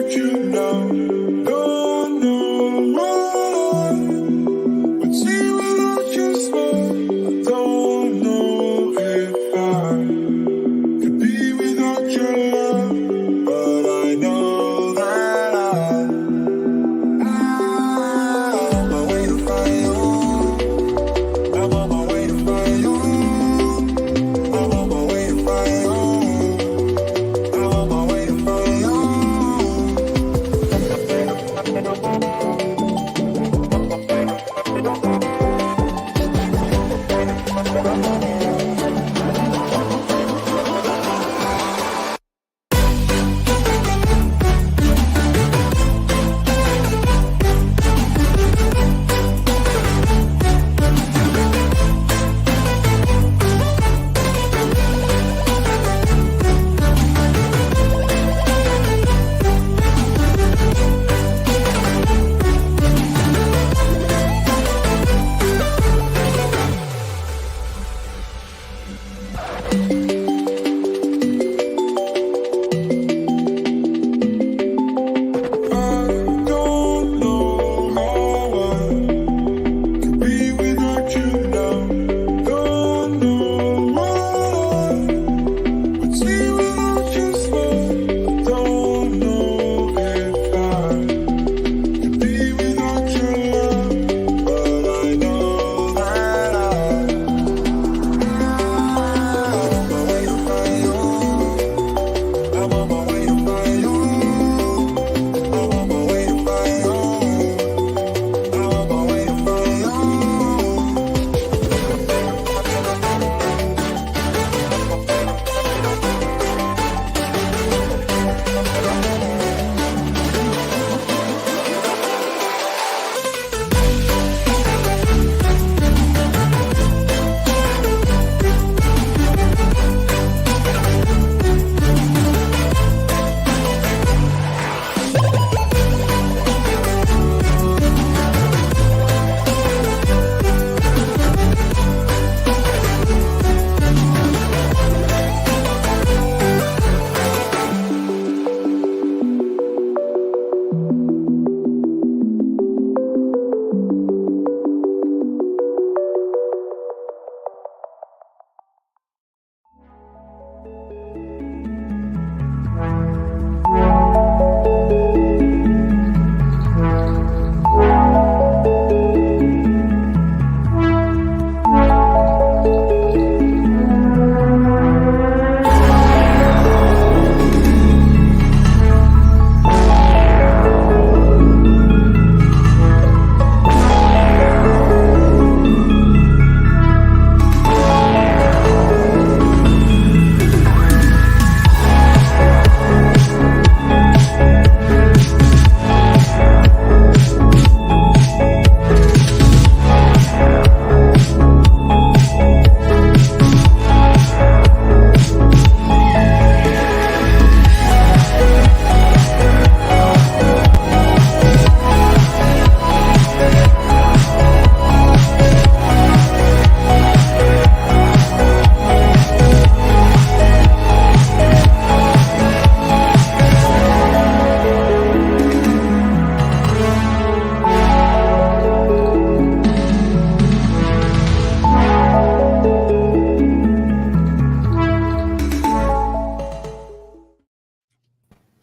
without you now. Don't know why. Would see without your smile. I don't know if I could be without your love. But I know that I'm on my way to find you. I'm on my way to find you. I'm on my way to find you. I'm on my way to find you.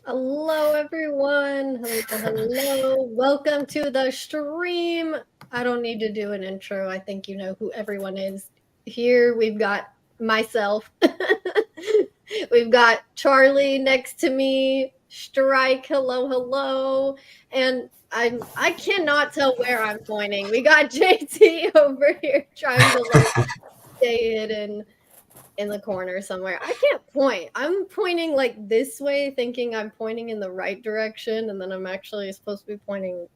Hello, everyone. Hello. Welcome to the stream. I don't need to do an intro. I think you know who everyone is. Here we've got myself. We've got Charlie next to me. Strike. Hello. And I cannot tell where I'm pointing. We got JT over here trying to like stay hidden in the corner somewhere. I can't point. I'm pointing like this way, thinking I'm pointing in the right direction, and then I'm actually supposed to be pointing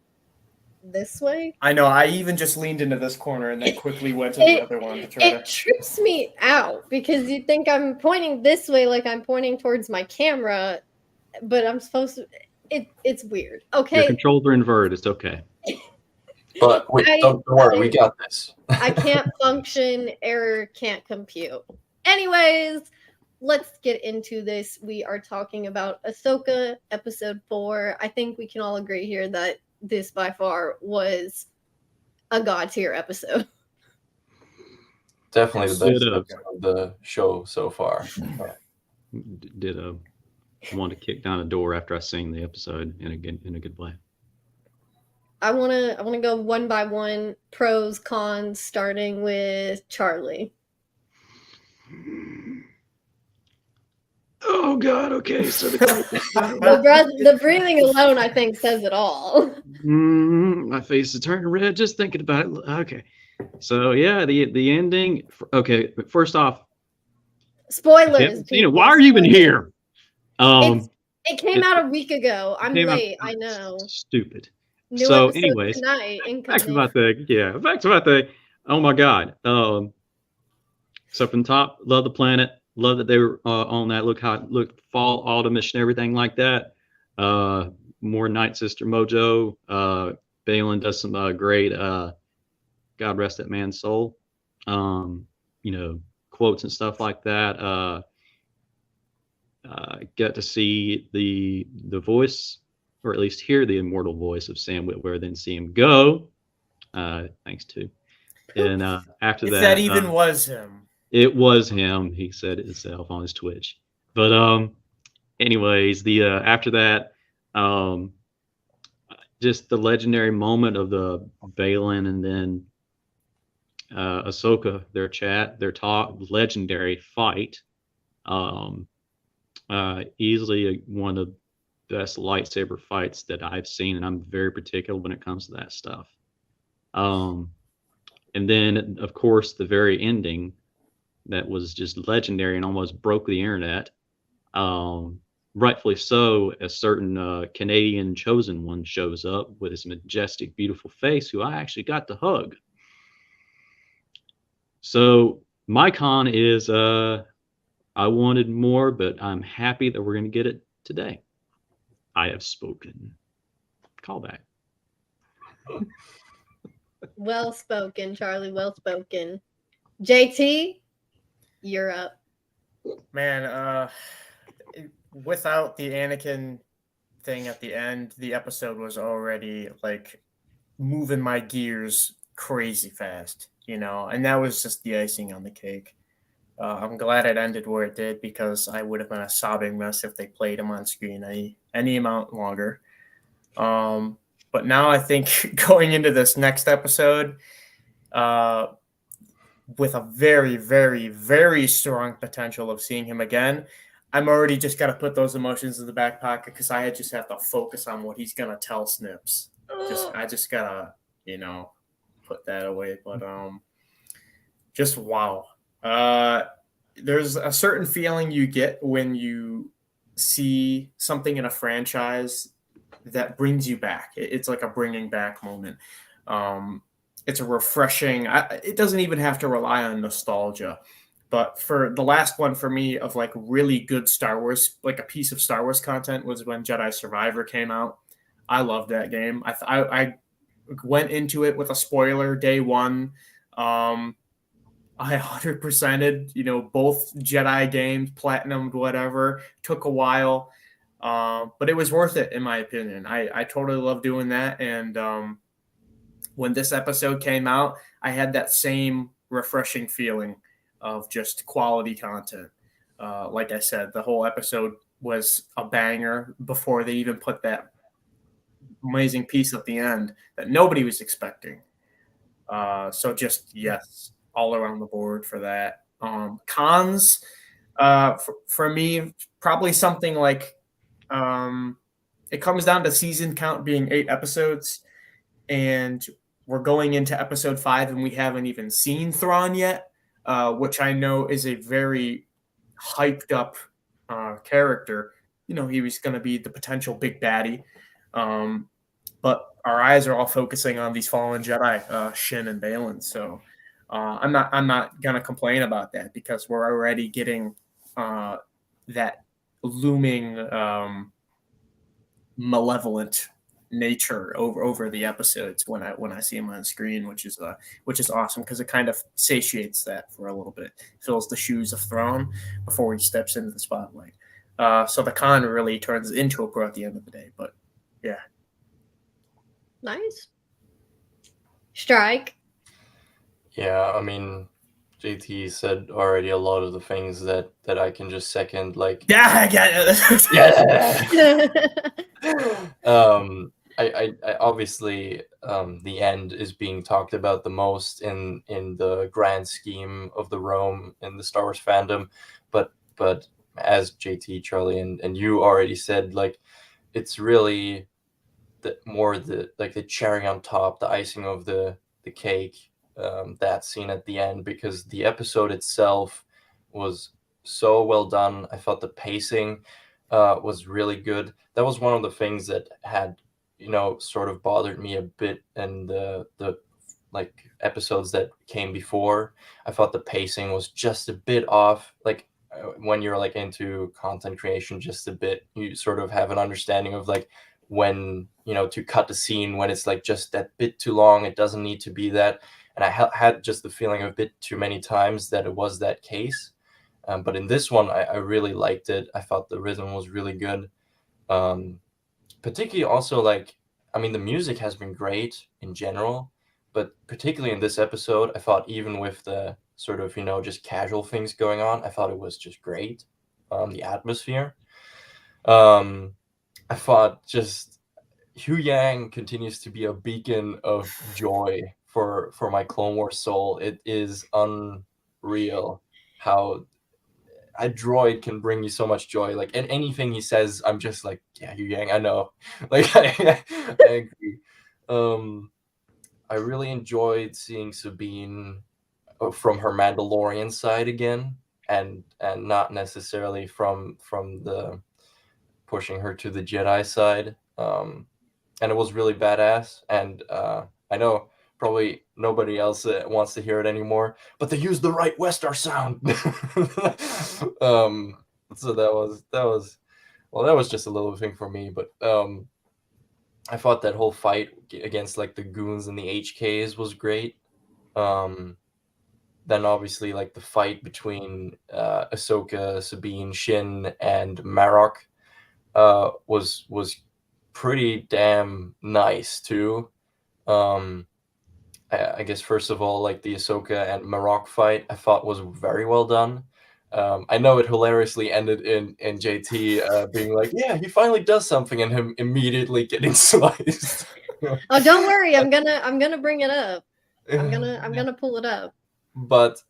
this way. I know. I even just leaned into this corner and then quickly went to the other one to try It trips me out because you think I'm pointing this way, like I'm pointing towards my camera, but I'm supposed to. It's weird. Okay. Your controls are inverted. It's okay. But wait, don't worry, we got this. I can't function. Error can't compute. Anyways, let's get into this. We are talking about Ahsoka episode 4. I think we can all agree here that this by far was a god tier episode. Definitely the best Ditto. episode of the show so far. Ditto. I wanted to kick down a door after I seen the episode in a good way. I wanna go one by one, pros, cons, starting with Charlie. Oh God. Okay. So The breathing alone, I think, says it all. my face is turning red just thinking about it. Okay. So yeah, the ending. Okay. First off, Spoilers. Tina, why are you even here? It came out a week ago. I'm late. I know. Stupid. New So, episode anyways, tonight. back to my thing. Yeah, back to my thing. Oh my God. So from the top, love the planet. Love that they were on that. Look how it looked, fall, autumnish, and everything like that. More Night Sister mojo. Balin does some great. God rest that man's soul. Quotes and stuff like that. Get to see the voice, or at least hear the immortal voice of Sam Witwer, then see him go. Thanks to. And after If that even was him. It was him. He said it himself on his Twitch. But anyways, the after that, just the legendary moment of the Balin and then Ahsoka, their chat, their talk, legendary fight. Easily one of the best lightsaber fights that I've seen, and I'm very particular when it comes to that stuff. And then, of course, the very ending that was just legendary and almost broke the internet. Rightfully so, a certain Canadian chosen one shows up with his majestic, beautiful face, who I actually got to hug. So my con is I wanted more, but I'm happy that we're going to get it today. I have spoken. Call back. Well spoken, Charlie. Well spoken. JT, you're up. Man, without the Anakin thing at the end, the episode was already like moving my gears crazy fast, and that was just the icing on the cake. I'm glad it ended where it did, because I would have been a sobbing mess if they played him on screen any amount longer. But now I think going into this next episode, with a very, very, very strong potential of seeing him again, I'm already just got to put those emotions in the back pocket, because I just have to focus on what he's going to tell Snips. I just got to, put that away. But just wow. There's a certain feeling you get when you see something in a franchise that brings you back. It's like a bringing back moment. It's a refreshing. It doesn't even have to rely on nostalgia. But for the last one for me of like really good Star Wars, like a piece of Star Wars content, was when Jedi Survivor came out. I loved that game. I went into it with a spoiler day one. I 100%ed, both Jedi games, platinumed, whatever. Took a while, but it was worth it in my opinion. I totally love doing that. And when this episode came out, I had that same refreshing feeling of just quality content. Like I said, the whole episode was a banger before they even put that amazing piece at the end that nobody was expecting. So just yes, all around the board for that. Cons, for me, probably something like it comes down to season count being 8 episodes, and we're going into episode 5 and we haven't even seen Thrawn yet, which I know is a very hyped up character. He was going to be the potential big baddie. But our eyes are all focusing on these fallen Jedi, Shin and Balin. So I'm not gonna complain about that, because we're already getting that looming malevolent nature over the episodes when I see him on screen, which is awesome because it kind of satiates that for a little bit, fills the shoes of Thrawn before he steps into the spotlight. So the con really turns into a pro at the end of the day. But yeah, Nice. Strike. Yeah, I mean, JT said already a lot of the things that I can just second. Like, yeah, yeah. I obviously the end is being talked about the most in the grand scheme of the Rome in the Star Wars fandom, but as JT, Charlie, and you already said, like, it's really the cherry on top, the icing of the cake, that scene at the end, because the episode itself was so well done. I thought the pacing was really good. That was one of the things that had, sort of bothered me a bit in the like episodes that came before. I thought the pacing was just a bit off. Like, when you're like into content creation just a bit, you sort of have an understanding of like when, to cut the scene when it's like just that bit too long. It doesn't need to be that. And I had just the feeling a bit too many times that it was that case. But in this one, I really liked it. I thought the rhythm was really good. Particularly also, like, I mean, the music has been great in general, but particularly in this episode, I thought even with the sort of, just casual things going on, I thought it was just great. The atmosphere. I thought just Hu Yang continues to be a beacon of joy for my Clone Wars soul. It is unreal how a droid can bring you so much joy. Like, and anything he says, I'm just like, yeah, Hu Yang, I know. Like, I agree. I really enjoyed seeing Sabine from her Mandalorian side again, and not necessarily from the pushing her to the Jedi side. And it was really badass. And I know probably nobody else wants to hear it anymore, but they used the right Westar sound. So that was just a little thing for me. But I thought that whole fight against like the goons and the HKs was great. Then obviously like the fight between Ahsoka, Sabine, Shin, and Marok was pretty damn nice too. I guess first of all, like the Ahsoka and Marok fight, I thought was very well done. I know it hilariously ended in JT being like, "Yeah, he finally does something," and him immediately getting sliced. Oh, don't worry. I'm gonna bring it up. I'm gonna pull it up. But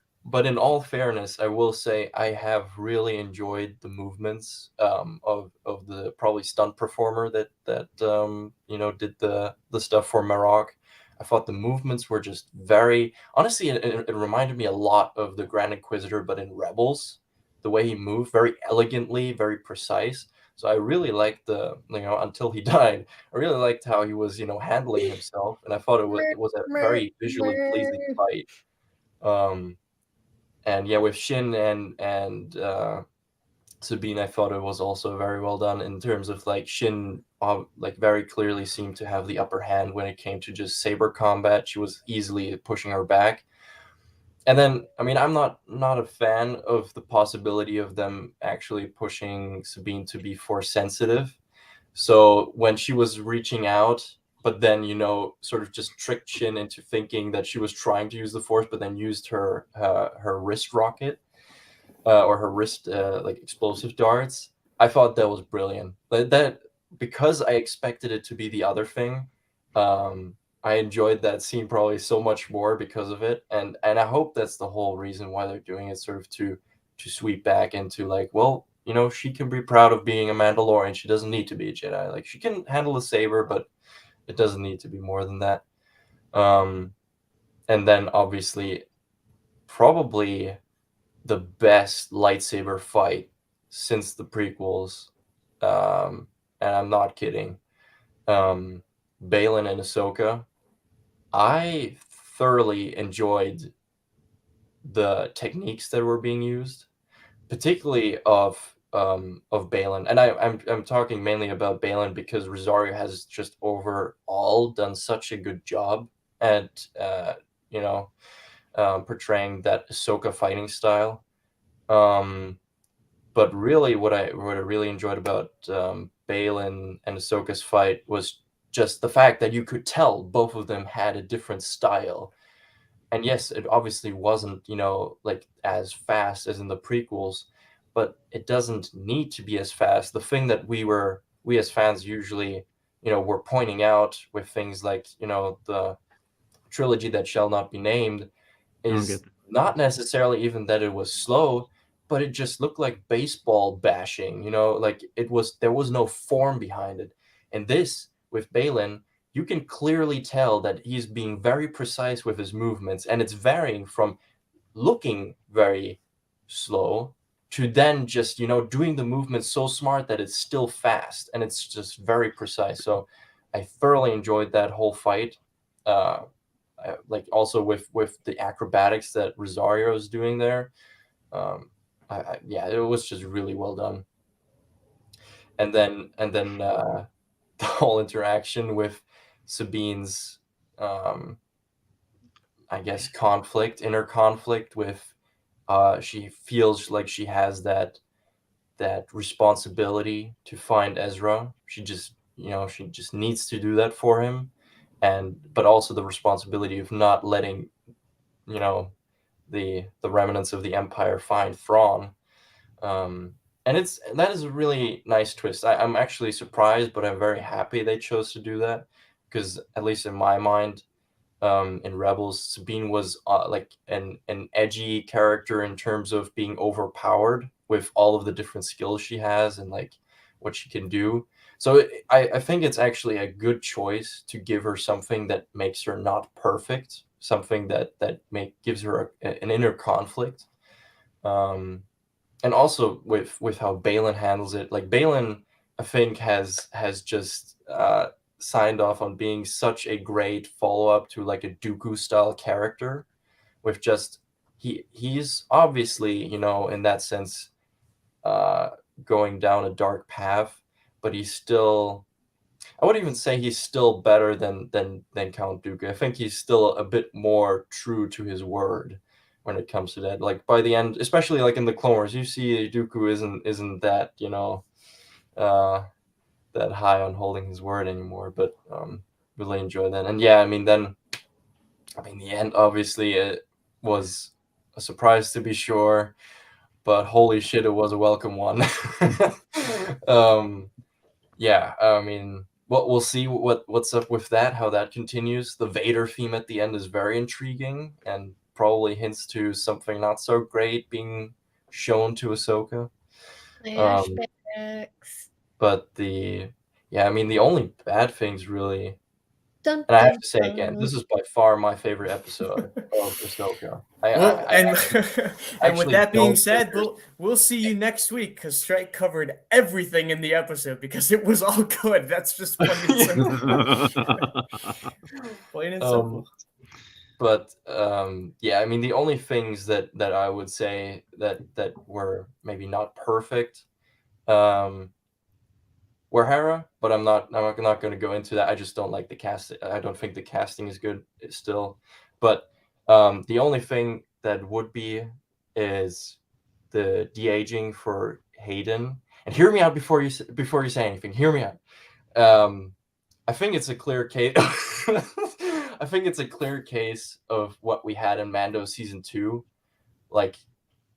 in all fairness, I will say I have really enjoyed the movements of the probably stunt performer that did the stuff for Marok. I thought the movements were just very honestly. It reminded me a lot of the Grand Inquisitor, but in Rebels, the way he moved, very elegantly, very precise. So I really liked until he died. I really liked how he was handling himself, and I thought it was a very visually pleasing fight. And yeah, with Shin and Sabine, I thought it was also very well done in terms of like Shin, like very clearly seemed to have the upper hand when it came to just saber combat. She was easily pushing her back. And then, I mean, I'm not a fan of the possibility of them actually pushing Sabine to be force sensitive. So when she was reaching out, but then sort of just tricked Shin into thinking that she was trying to use the Force, but then used her wrist rocket or her wrist like explosive darts. I thought that was brilliant. That because I expected it to be the other thing. I enjoyed that scene probably so much more because of it, and I hope that's the whole reason why they're doing it, sort of to sweep back into like, well, she can be proud of being a Mandalorian. She doesn't need to be a Jedi. Like, she can handle a saber, but it doesn't need to be more than that. And then obviously, probably the best lightsaber fight since the prequels, and I'm not kidding. Balin and Ahsoka. I thoroughly enjoyed the techniques that were being used, particularly of Balin, and I'm talking mainly about Balin because Rosario has just overall done such a good job at you know portraying that Ahsoka fighting style. But really, what I really enjoyed about Balin and Ahsoka's fight was just the fact that you could tell both of them had a different style. And yes, it obviously wasn't, like as fast as in the prequels, but it doesn't need to be as fast. The thing that we as fans usually, were pointing out with things like, the trilogy that shall not be named is not necessarily even that it was slow, but it just looked like baseball bashing, like there was no form behind it. And this with Balin, you can clearly tell that he's being very precise with his movements, and it's varying from looking very slow to then just, doing the movements so smart that it's still fast and it's just very precise. So I thoroughly enjoyed that whole fight. Like also with the acrobatics that Rosario is doing there. Yeah, it was just really well done. And then the whole interaction with Sabine's, I guess, inner conflict with, she feels like she has that responsibility to find Ezra. She just needs to do that for him, but also the responsibility of not letting, the remnants of the Empire find Thrawn. And that is a really nice twist. I'm actually surprised, but I'm very happy they chose to do that, because at least in my mind, in Rebels, Sabine was like an edgy character in terms of being overpowered with all of the different skills she has and like what she can do. So I think it's actually a good choice to give her something that makes her not perfect, something that gives her an inner conflict. And also with how Balin handles it, like Balin, I think has just signed off on being such a great follow up to like a Dooku style character, with just he's obviously, in that sense, going down a dark path, but he's still, I wouldn't even say he's still better than Count Dooku. I think he's still a bit more true to his word when it comes to that. Like by the end, especially like in the Clone Wars, you see Dooku isn't that, that high on holding his word anymore. But really enjoy that. And yeah, then the end obviously it was a surprise to be sure, but holy shit, it was a welcome one. Yeah, we'll see what's up with that, how that continues. The Vader theme at the end is very intriguing and probably hints to something not so great being shown to Ahsoka. Flashbacks. But the only bad things really, Dun, and I have dun, to say again, dun. this is by far my favorite episode of Ahsoka. Well, and and with actually that being don't said, think there's- we'll see you next week, because Strike covered everything in the episode because it was all good. That's just plain and simple. Plain and simple. But yeah, the only things that I would say that were maybe not perfect were Hera, but I'm not going to go into that. I just don't like the cast. I don't think the casting is good still. But the only thing that would be is the de-aging for Hayden. And hear me out before you say anything. Hear me out. I think it's a clear case. I think it's a clear case of what we had in Mando season 2. Like,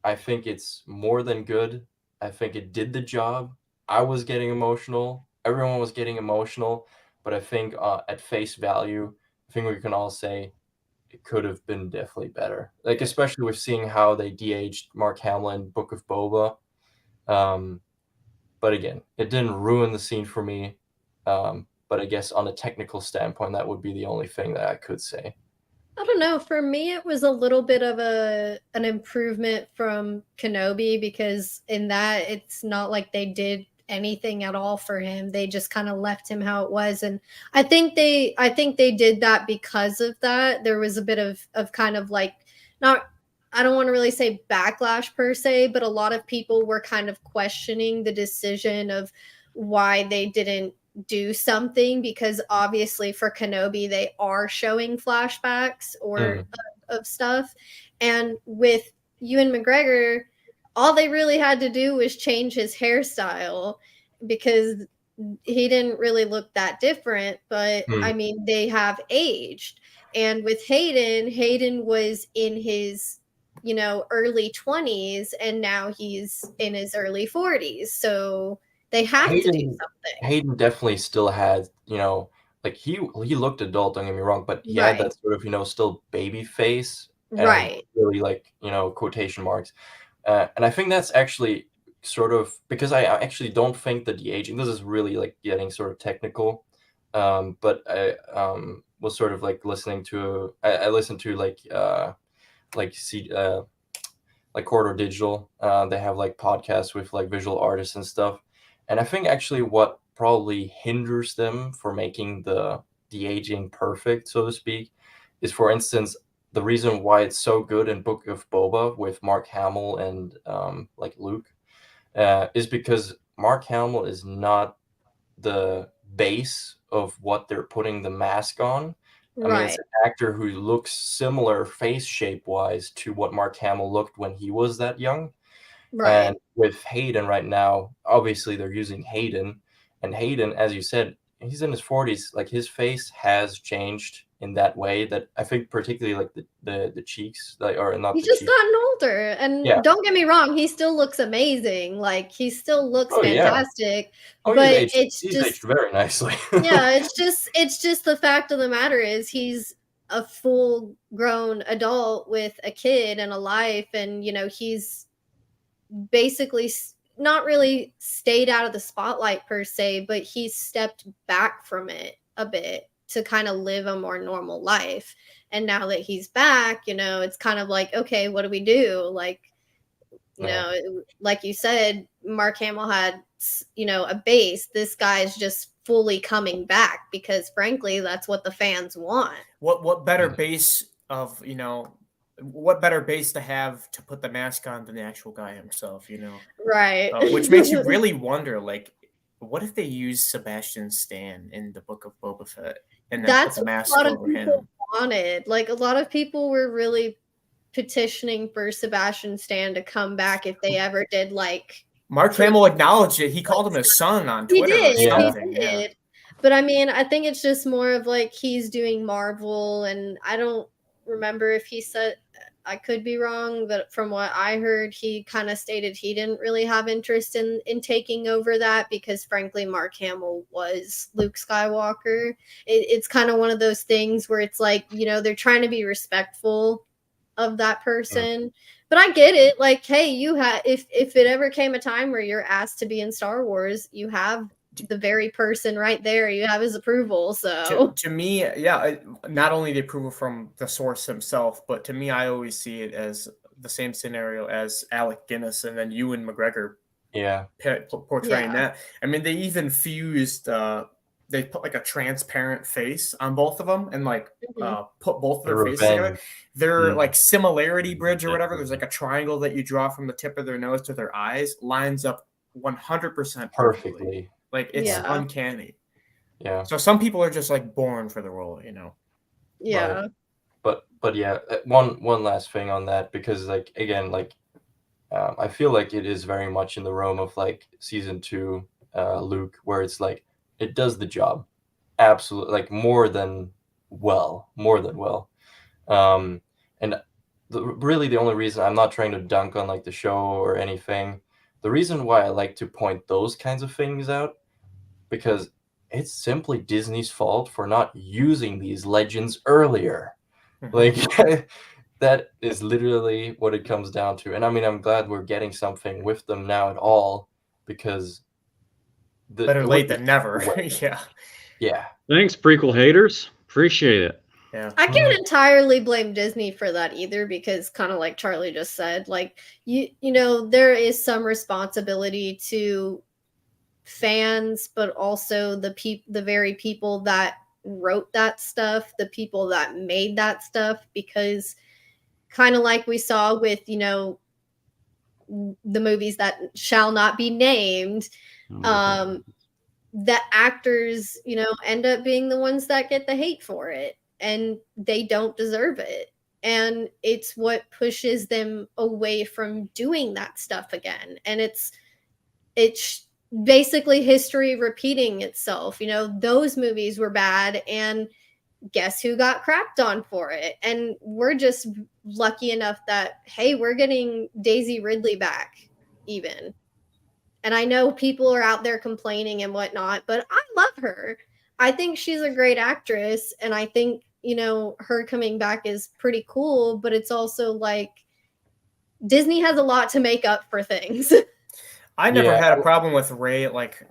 I think it's more than good. I think it did the job. I was getting emotional. Everyone was getting emotional. But I think at face value, I think we can all say it could have been definitely better. Like, especially with seeing how they de-aged Mark Hamill in Book of Boba. But again, it didn't ruin the scene for me. But I guess on a technical standpoint, that would be the only thing that I could say. I don't know. For me, it was a little bit of an improvement from Kenobi, because in that it's not like they did anything at all for him. They just kind of left him how it was, and I think they did that because of that. There was a bit of kind of like not I don't want to really say backlash per se, but a lot of people were kind of questioning the decision of why they didn't do something, because obviously for Kenobi they are showing flashbacks or of stuff, and with Ewan McGregor, all they really had to do was change his hairstyle, because he didn't really look that different, but I mean, they have aged. And with Hayden was in his, early 20s, and now he's in his early 40s. So they have to do something. Hayden definitely still had, like he looked adult, don't get me wrong, but he had that sort of, still baby face and Right. really like, quotation marks. And I think that's actually sort of because I actually don't think that the aging, this is really like getting sort of technical. But I was sort of like listening to, I listened to like like Corridor Digital. They have like podcasts with like visual artists and stuff. And I think actually what probably hinders them for making the aging perfect, so to speak, is, for instance, the reason why it's so good in Book of Boba with Mark Hamill and like Luke, is because Mark Hamill is not the base of what they're putting the mask on. I mean, it's Right. an actor who looks similar face shape wise to what Mark Hamill looked when he was that young. Right. And with Hayden right now, obviously they're using Hayden, and Hayden, as you said, he's in his 40s. Like his face has changed in that way that I think particularly like the cheeks, like, or not He's the just cheeks. gotten older. And Yeah. don't get me wrong, he still looks amazing. Like he still looks Oh yeah. fantastic. Oh, But it's he's aged just very nicely. yeah, it's just the fact of the matter is he's a full grown adult with a kid and a life, and he's basically not really stayed out of the spotlight per se, but he's stepped back from it a bit to kind of live a more normal life. And now that he's back, it's kind of like, okay, what do we do? Like, Yeah. like you said, Mark Hamill had, a base. This guy's just fully coming back because frankly, that's what the fans want. What better base of, what better base to have to put the mask on than the actual guy himself, Right. Which makes you really wonder, like, what if they use Sebastian Stan in the Book of Boba Fett and then put That's the what mask a lot of over people him? wanted. Like a lot of people were really petitioning for Sebastian Stan to come back if they ever did like Mark Hamill acknowledged it. He called him his son on he Twitter or did, he something. Yeah. did. But I mean, I think it's just more of like he's doing Marvel, and I don't remember if he said, I could be wrong, but from what I heard, he kind of stated he didn't really have interest in taking over that because frankly, Mark Hamill was Luke Skywalker. It's kind of one of those things where it's like, they're trying to be respectful of that person. But I get it. Like, hey, you have if it ever came a time where you're asked to be in Star Wars, you have the very person right there. You have his approval. So To me, yeah, not only the approval from the source himself, but to me, I always see it as the same scenario as Alec Guinness and then Ewan McGregor Yeah. portraying Yeah. that. I mean, they even fused, they put like a transparent face on both of them and like put both of The their faces together. revenge. Their like similarity bridge or whatever, there's like a triangle that you draw from the tip of their nose to their eyes, lines up 100% perfectly. Perfectly. Like it's Yeah. uncanny. Yeah. So some people are just like born for the role, Yeah. Right. But yeah, one last thing on that, because like again, like I feel like it is very much in the realm of like season 2 Luke, where it's like it does the job absolutely, like more than well. And really the only reason, I'm not trying to dunk on like the show or anything, the reason why I like to point those kinds of things out, because it's simply Disney's fault for not using these legends earlier. Like that is literally what it comes down to. And I mean, I'm glad we're getting something with them now at all, because better late than never. Yeah. Yeah. Thanks, prequel haters. Appreciate it. Yeah. I can't entirely blame Disney for that either, because kind of like Charlie just said, like there is some responsibility to fans, but also the very people that wrote that stuff, the people that made that stuff, because kind of like we saw with, you know, the movies that shall not be named, the actors, you know, end up being the ones that get the hate for it, and they don't deserve it. And it's what pushes them away from doing that stuff again. And it's basically history repeating itself. You know, those movies were bad, and guess who got crapped on for it? And we're just lucky enough that, hey, we're getting Daisy Ridley back, even. And I know people are out there complaining and whatnot, but I love her. I think she's a great actress, and I think, you know, her coming back is pretty cool, but it's also like Disney has a lot to make up for things. I never Yeah. had a problem with Rey, like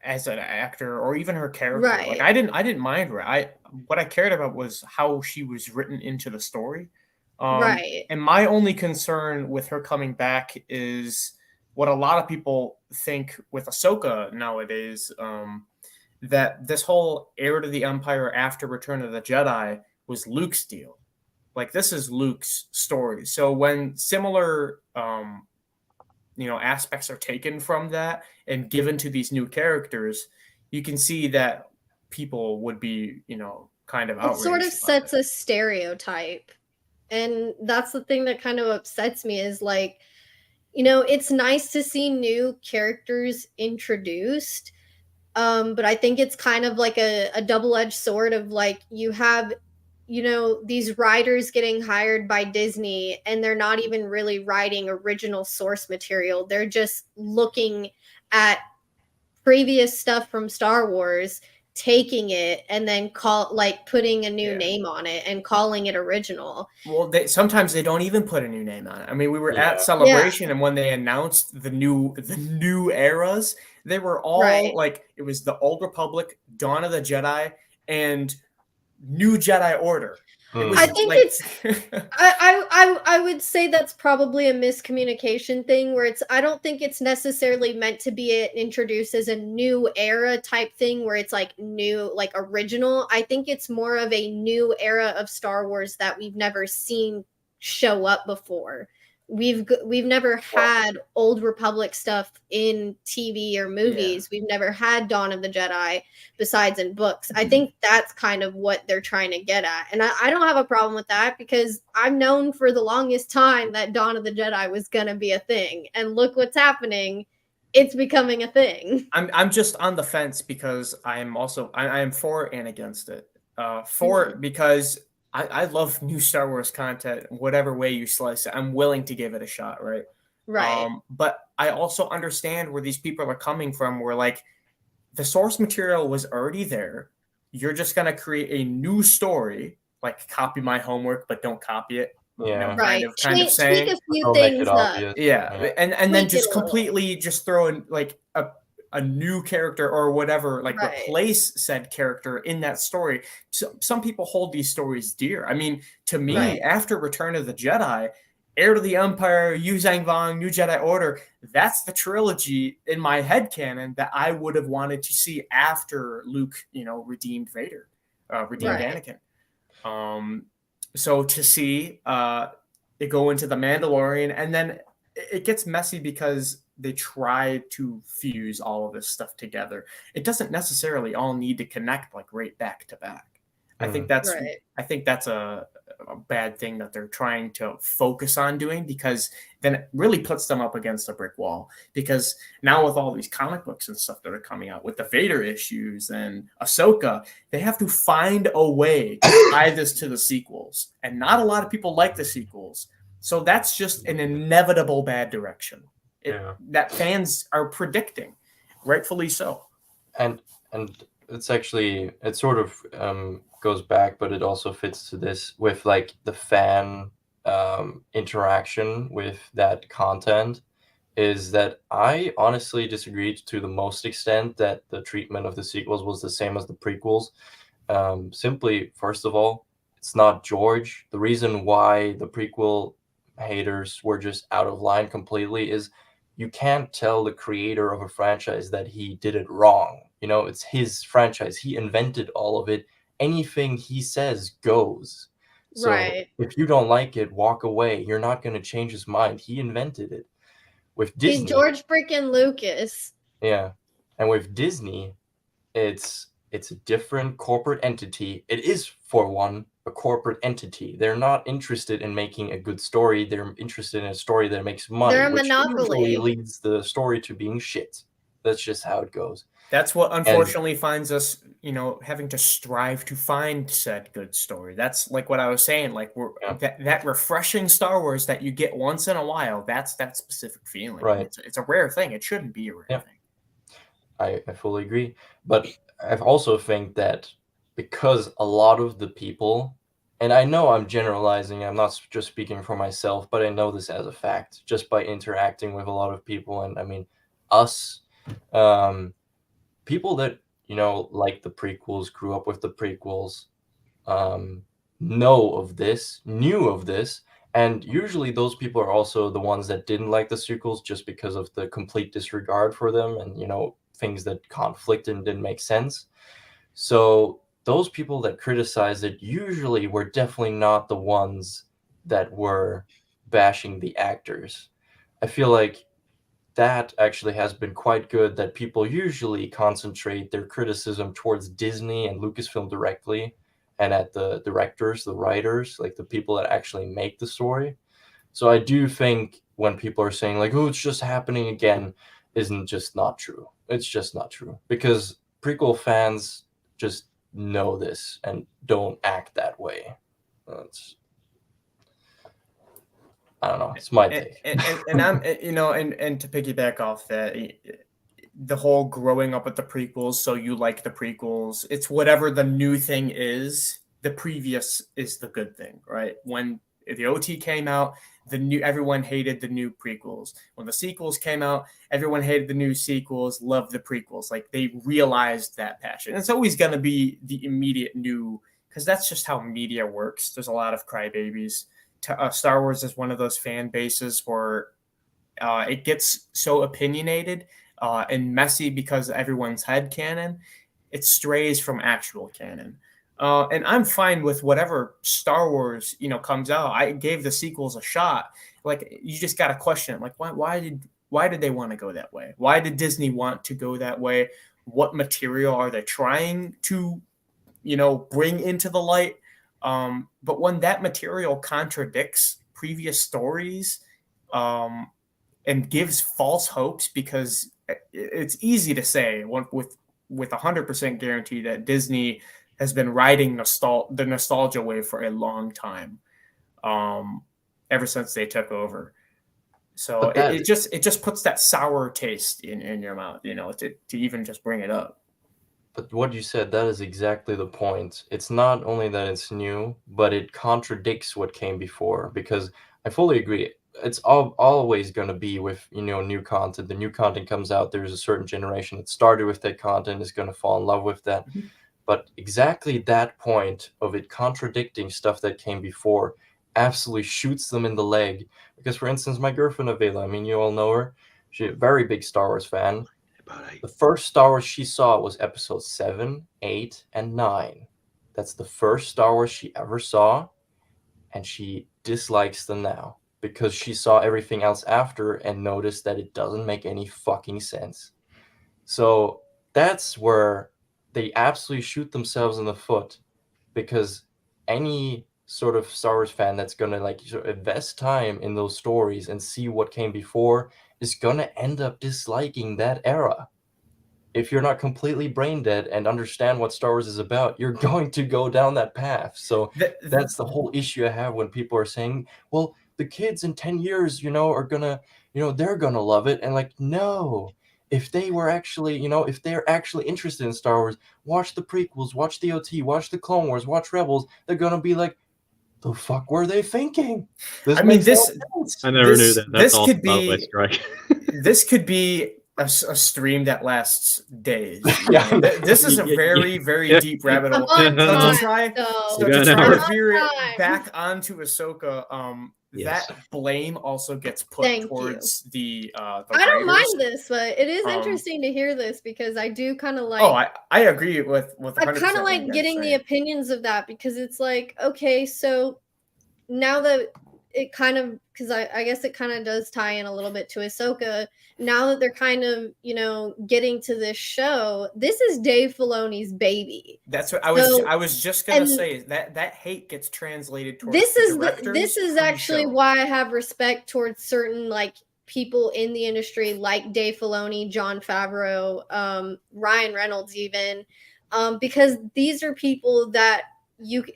as an actor or even her character. Right. Like I didn't mind Rey. What I cared about was how she was written into the story. Right. And my only concern with her coming back is what a lot of people think with Ahsoka nowadays, that this whole heir to the Empire after Return of the Jedi was Luke's deal. Like, this is Luke's story. So when similar aspects are taken from that and given to these new characters, you can see that people would be, kind of outraged. It sort of sets a stereotype. And that's the thing that kind of upsets me is, like, you know, it's nice to see new characters introduced. But I think it's kind of like a double-edged sword of, like, you have, you know, these writers getting hired by Disney, and they're not even really writing original source material. They're just looking at previous stuff from Star Wars, taking it, and then putting a new name on it and calling it original. Well, sometimes they don't even put a new name on it. I mean, we were at Celebration, and when they announced the new eras, they were all like, it was the Old Republic, Dawn of the Jedi, and New Jedi Order. I think it's I would say that's probably a miscommunication thing, where I don't think it's necessarily meant to be introduced as a new era type thing where it's like new, like original. I think it's more of a new era of Star Wars that we've never seen show up before. We've never had Old Republic stuff in TV or movies. We've never had Dawn of the Jedi besides in books. I think that's kind of what they're trying to get at. And I don't have a problem with that, because I've known for the longest time that Dawn of the Jedi was going to be a thing. And look what's happening. It's becoming a thing. I'm just on the fence, because I am for and against it. Because I love new Star Wars content, whatever way you slice it. I'm willing to give it a shot, right? Right. But I also understand where these people are coming from, where, like, the source material was already there. You're just going to create a new story, like, copy my homework, but don't copy it. Right. Kind of saying. Tweak a few things up. And then just completely just throw in, like, a new character or whatever, like, replace said character in that story. So some people hold these stories dear. I mean, to me, after Return of the Jedi, Heir to the Empire, Yu Zhang Vong, New Jedi Order, that's the trilogy in my headcanon that I would have wanted to see after Luke, redeemed Vader, redeemed Anakin. So to see it go into the Mandalorian, and then it gets messy because they try to fuse all of this stuff together. It doesn't necessarily all need to connect, like, right back to back. I think that's a bad thing that they're trying to focus on doing, because then it really puts them up against a brick wall. Because now with all these comic books and stuff that are coming out with the Vader issues and Ahsoka, they have to find a way to tie this to the sequels. And not a lot of people like the sequels. So that's just an inevitable bad direction that fans are predicting, rightfully so. And it's actually, it sort of goes back, but it also fits to this with, like, the fan interaction with that content, is that I honestly disagreed to the most extent that the treatment of the sequels was the same as the prequels. Simply, first of all, it's not George. The reason why the prequel haters were just out of line completely is you can't tell the creator of a franchise that he did it wrong. It's his franchise. He invented all of it. Anything he says goes. So Right. if you don't like it, walk away. You're not going to change his mind. He invented it. With He's Disney, George freaking Lucas. yeah, and with Disney, it's a different corporate entity. It is, for one, a corporate entity. They're not interested in making a good story. They're interested in a story that makes money, They're a which usually monopoly. leads the story to being shit. That's just how it goes. That's what And unfortunately finds us, having to strive to find said good story. That's like what I was saying. Like Yeah. that refreshing Star Wars that you get once in a while. That's that specific feeling. And right, it's a rare thing. It shouldn't be a rare Yeah. thing. I fully agree. But I also think that because a lot of the people, and I know I'm generalizing, I'm not just speaking for myself, but I know this as a fact just by interacting with a lot of people. And I mean, us, people that, like the prequels, grew up with the prequels, knew of this. And usually those people are also the ones that didn't like the sequels just because of the complete disregard for them and, things that conflicted and didn't make sense. So those people that criticized it usually were definitely not the ones that were bashing the actors. I feel like that actually has been quite good, that people usually concentrate their criticism towards Disney and Lucasfilm directly and at the directors, the writers, like the people that actually make the story. So I do think when people are saying like, oh, it's just happening again, isn't just not true. It's just not true because prequel fans just know this and don't act that way. I don't know. It's my take. And I'm, and to piggyback off that, the whole growing up with the prequels, so you like the prequels. It's whatever the new thing is. The previous is the good thing, right? When the OT came out, everyone hated the new prequels. When the sequels came out, everyone hated the new sequels, loved the prequels. Like they realized that passion. It's always going to be the immediate new, because that's just how media works. There's a lot of crybabies. Star Wars is one of those fan bases where it gets so opinionated and messy because everyone's head canon. It strays from actual canon. And I'm fine with whatever Star Wars, comes out. I gave the sequels a shot. Like you just got to question it. Like why did they want to go that way? Why did Disney want to go that way? What material are they trying to, bring into the light? But when that material contradicts previous stories and gives false hopes, because it's easy to say with 100% guarantee that Disney has been riding the nostalgia wave for a long time, ever since they took over. So it just puts that sour taste in your mouth, to even just bring it up. But what you said, that is exactly the point. It's not only that it's new, but it contradicts what came before. Because I fully agree. It's always going to be with, new content. The new content comes out. There's a certain generation that started with that content is going to fall in love with that. Mhm. But exactly that point of it contradicting stuff that came before absolutely shoots them in the leg. Because, for instance, my girlfriend Avila, I mean, you all know her. She's a very big Star Wars fan. The first Star Wars she saw was episode 7, 8, and 9. That's the first Star Wars she ever saw, and she dislikes them now because she saw everything else after and noticed that it doesn't make any fucking sense. So that's where they absolutely shoot themselves in the foot, because any sort of Star Wars fan that's going to invest time in those stories and see what came before is going to end up disliking that era. If you're not completely brain dead and understand what Star Wars is about, you're going to go down that path. So that's the whole issue I have when people are saying, well, the kids in 10 years, are gonna, they're gonna love it. And no, if they were actually, if they're actually interested in Star Wars, watch the prequels, watch the OT, watch the Clone Wars, watch Rebels. They're gonna be like, the fuck were they thinking? I never knew that. That's all, by the way, Strike. This could be a stream that lasts days. Yeah. This is a very, very deep rabbit hole. To try to veer it back onto Ahsoka, Yes. that blame also gets put Thank you. towards the I don't writers. mind this, but it is Um, interesting to hear this because I do kind of like. Oh, I agree with 100% I kind of what you like guys getting are the saying. opinions of that because it's like, okay, so now that it kind of, because I guess it kind of does tie in a little bit to Ahsoka. Now that they're kind of, getting to this show, this is Dave Filoni's baby. That's what So- I was just gonna and say, that hate gets translated towards This the is directors this is actually pre-show. why I have respect towards certain like people in the industry like Dave Filoni, Jon Favreau, Ryan Reynolds, even because these are people that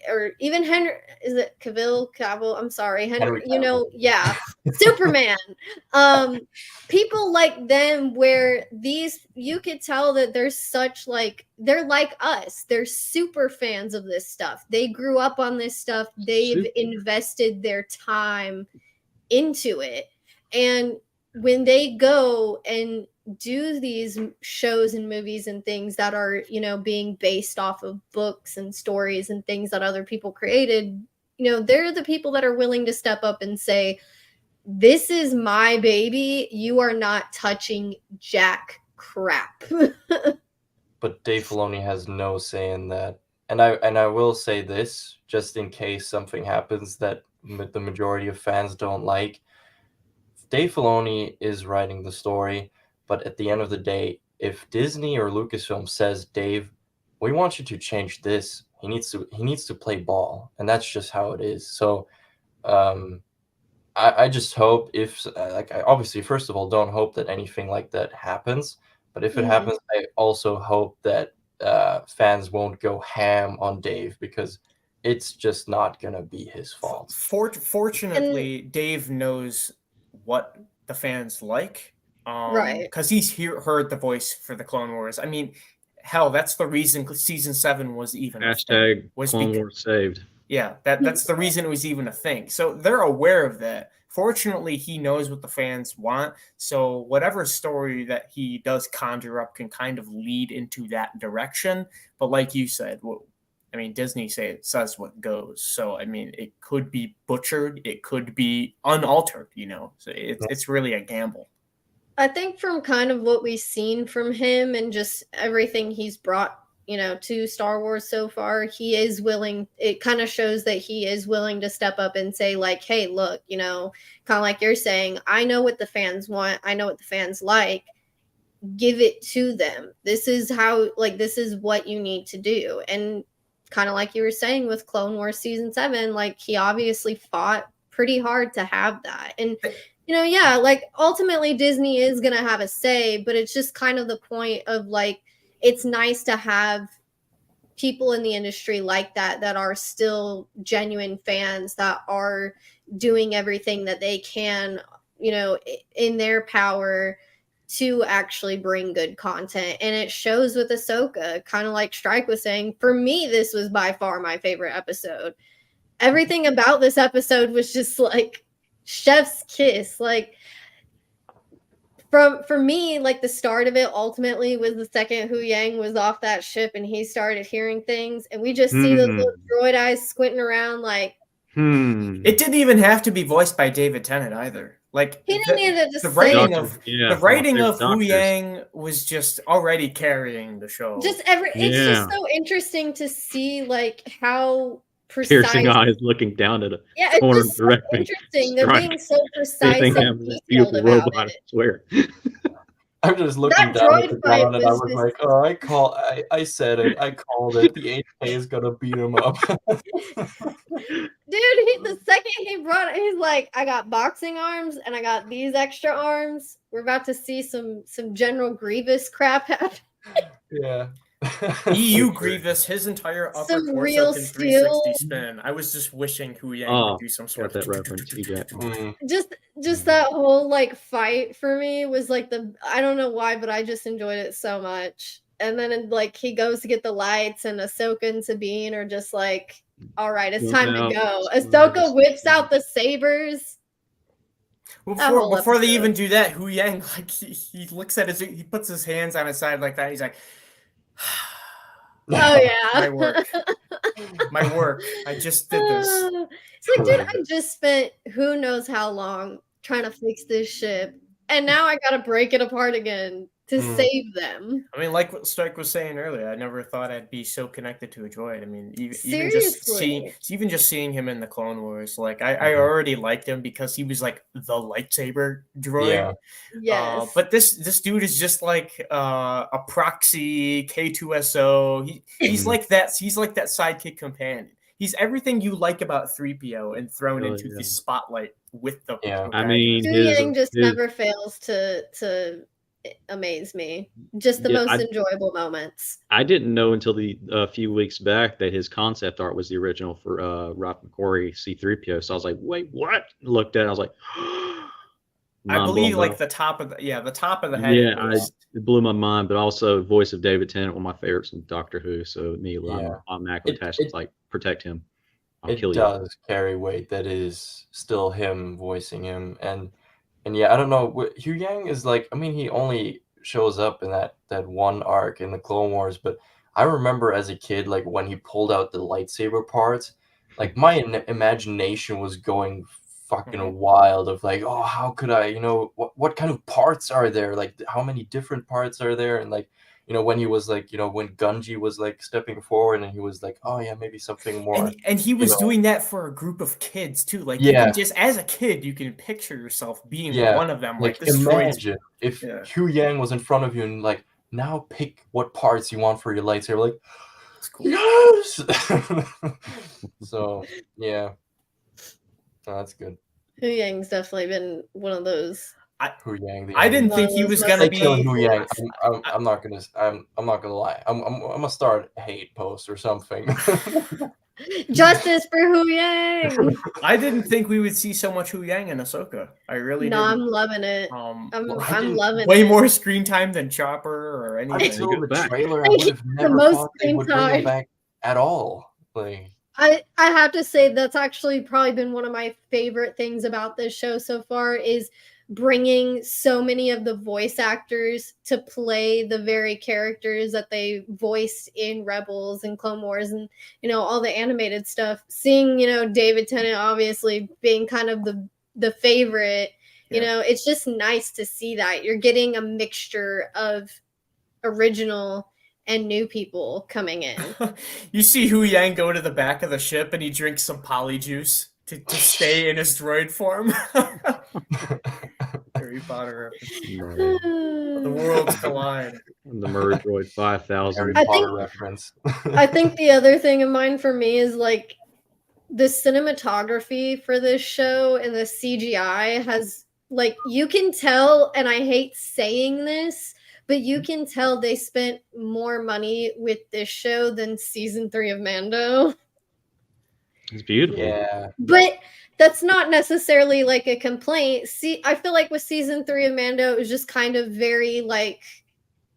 or even Henry, is it Cavill? I'm sorry, Henry. Cavill. Yeah, Superman. People like them, where you could tell that there's such like they're like us. They're super fans of this stuff. They grew up on this stuff. They've invested their time into it, and when they go and do these shows and movies and things that are being based off of books and stories and things that other people created, they're the people that are willing to step up and say, this is my baby, you are not touching jack crap. But Dave Filoni has no say in that. And I will say this, just in case something happens that the majority of fans don't like. Dave Filoni is writing the story, but at the end of the day, if Disney or Lucasfilm says, Dave, we want you to change this, he needs to play ball, and that's just how it is. So I just hope I obviously, first of all, don't hope that anything like that happens, but if it happens, I also hope that fans won't go ham on Dave, because it's just not gonna be his fault. Fortunately, Dave knows what the fans like, Right. because he's heard the voice for the Clone Wars. I mean, hell, that's the reason season 7 was even Hashtag Clone Wars saved. Yeah, that's the reason it was even a thing. So they're aware of that. Fortunately, he knows what the fans want. So whatever story that he does conjure up can kind of lead into that direction. But like you said, I mean, Disney says what goes. So I mean, it could be butchered, it could be unaltered. So it's really a gamble. I think from kind of what we've seen from him and just everything he's brought to Star Wars so far, he is willing. It kind of shows that he is willing to step up and say, like, hey, look, kind of like you're saying, I know what the fans want. I know what the fans like. Give it to them. This is this is what you need to do. And kind of like you were saying with Clone Wars season 7, like he obviously fought pretty hard to have that. And like ultimately Disney is going to have a say, but it's just kind of the point of like, it's nice to have people in the industry like that are still genuine fans, that are doing everything that they can, in their power to actually bring good content. And it shows with Ahsoka, kind of like Strike was saying. For me, this was by far my favorite episode. Everything about this episode was just like chef's kiss. Like, for me, like the start of it ultimately was the second Hu Yang was off that ship and he started hearing things, and we just see the little droid eyes squinting around like. It didn't even have to be voiced by David Tennant either. Like he didn't need to the say writing of Hu Yang was just already carrying the show. It's just so interesting to see like how precise. Piercing eyes looking down at a corner it's just so interesting. They're being so precise and detailed about robot, it. I swear. I'm just looking down at the ground and I was like, oh, I said it. I called it. The 8K is going to beat him up. Dude, the second he brought it, he's like, I got boxing arms and I got these extra arms. We're about to see some General Grievous crap happen. Yeah. EU Grievous, his entire upper Some torso real can steel. 360 spin. I was just wishing Hu Yang would do some sort that of reference. Just that whole like fight for me was like I don't know why, but I just enjoyed it so much. And then like he goes to get the lights, and Ahsoka and Sabine are just like, all right, it's time to go. Ahsoka whips out the sabers. Before they even do that, Hu Yang, like he looks at he puts his hands on his side like that. He's like, oh yeah, my work. my work. I just did this. It's like, dude, I just spent who knows how long trying to fix this ship, and now I gotta break it apart again to save them. I mean, like what Strike was saying earlier, I never thought I'd be so connected to a droid. I mean, Seriously. even just seeing him in the Clone Wars, like I already liked him because he was like the lightsaber droid. Yeah. Yes. But this dude is just like a proxy K2SO. He's like that. He's like that sidekick companion. He's everything you like about 3PO and thrown into the spotlight with the. Yeah. I mean, Hu Yang just never fails to amaze me. Just the most enjoyable moments. I didn't know until a few weeks back that his concept art was the original for Ralph McQuarrie C-3PO. So I was like, wait, what? Looked at it, I was like, I believe like the top of the head. Yeah, it blew my mind, but also voice of David Tennant, one of my favorites from Doctor Who. So immediately I'm automatically attached to like protect him. I'll kill you. It does carry weight that is still him voicing him, and yeah, I don't know. Hu Yang is like, I mean, he only shows up in that one arc in the Clone Wars, but I remember as a kid, like when he pulled out the lightsaber parts, like my imagination was going fucking wild of like, oh, how could I, what kind of parts are there? Like how many different parts are there? And like, when he was like, when Gunji was like stepping forward and he was like, oh yeah, maybe something more. And he was doing that for a group of kids too. Like, yeah, you can just, as a kid, you can picture yourself being one of them. Like, imagine if Hu Yang was in front of you and like, now pick what parts you want for your lightsaber. Like, it's cool. Yes. So yeah, that's good. Hu Yang's definitely been one of those. Hu Yang. I didn't think he was gonna be Hu Yang. I'm not gonna lie. I'm gonna start a hate post or something. Justice for Hu Yang. I didn't think we would see so much Hu Yang in Ahsoka. I really didn't. I'm loving it. I'm loving it. Way more screen time than Chopper or anything. Until the trailer, I would have never thought they would bring him back at all. Like, I have to say that's actually probably been one of my favorite things about this show so far is bringing so many of the voice actors to play the very characters that they voiced in Rebels and Clone Wars and, all the animated stuff. Seeing, David Tennant obviously being kind of the favorite, it's just nice to see that. You're getting a mixture of original and new people coming in. You see Hu Yang go to the back of the ship and he drinks some polyjuice to stay in his droid form. Harry Potter reference. The worlds collide. The Merge Droid 5000. Harry Potter reference. I think the other thing in mind for me is like the cinematography for this show and the CGI has like, you can tell, and I hate saying this, but you can tell they spent more money with this show than season 3 of Mando. It's beautiful. Yeah. But that's not necessarily like a complaint. See, I feel like with season 3 of Mando, it was just kind of very like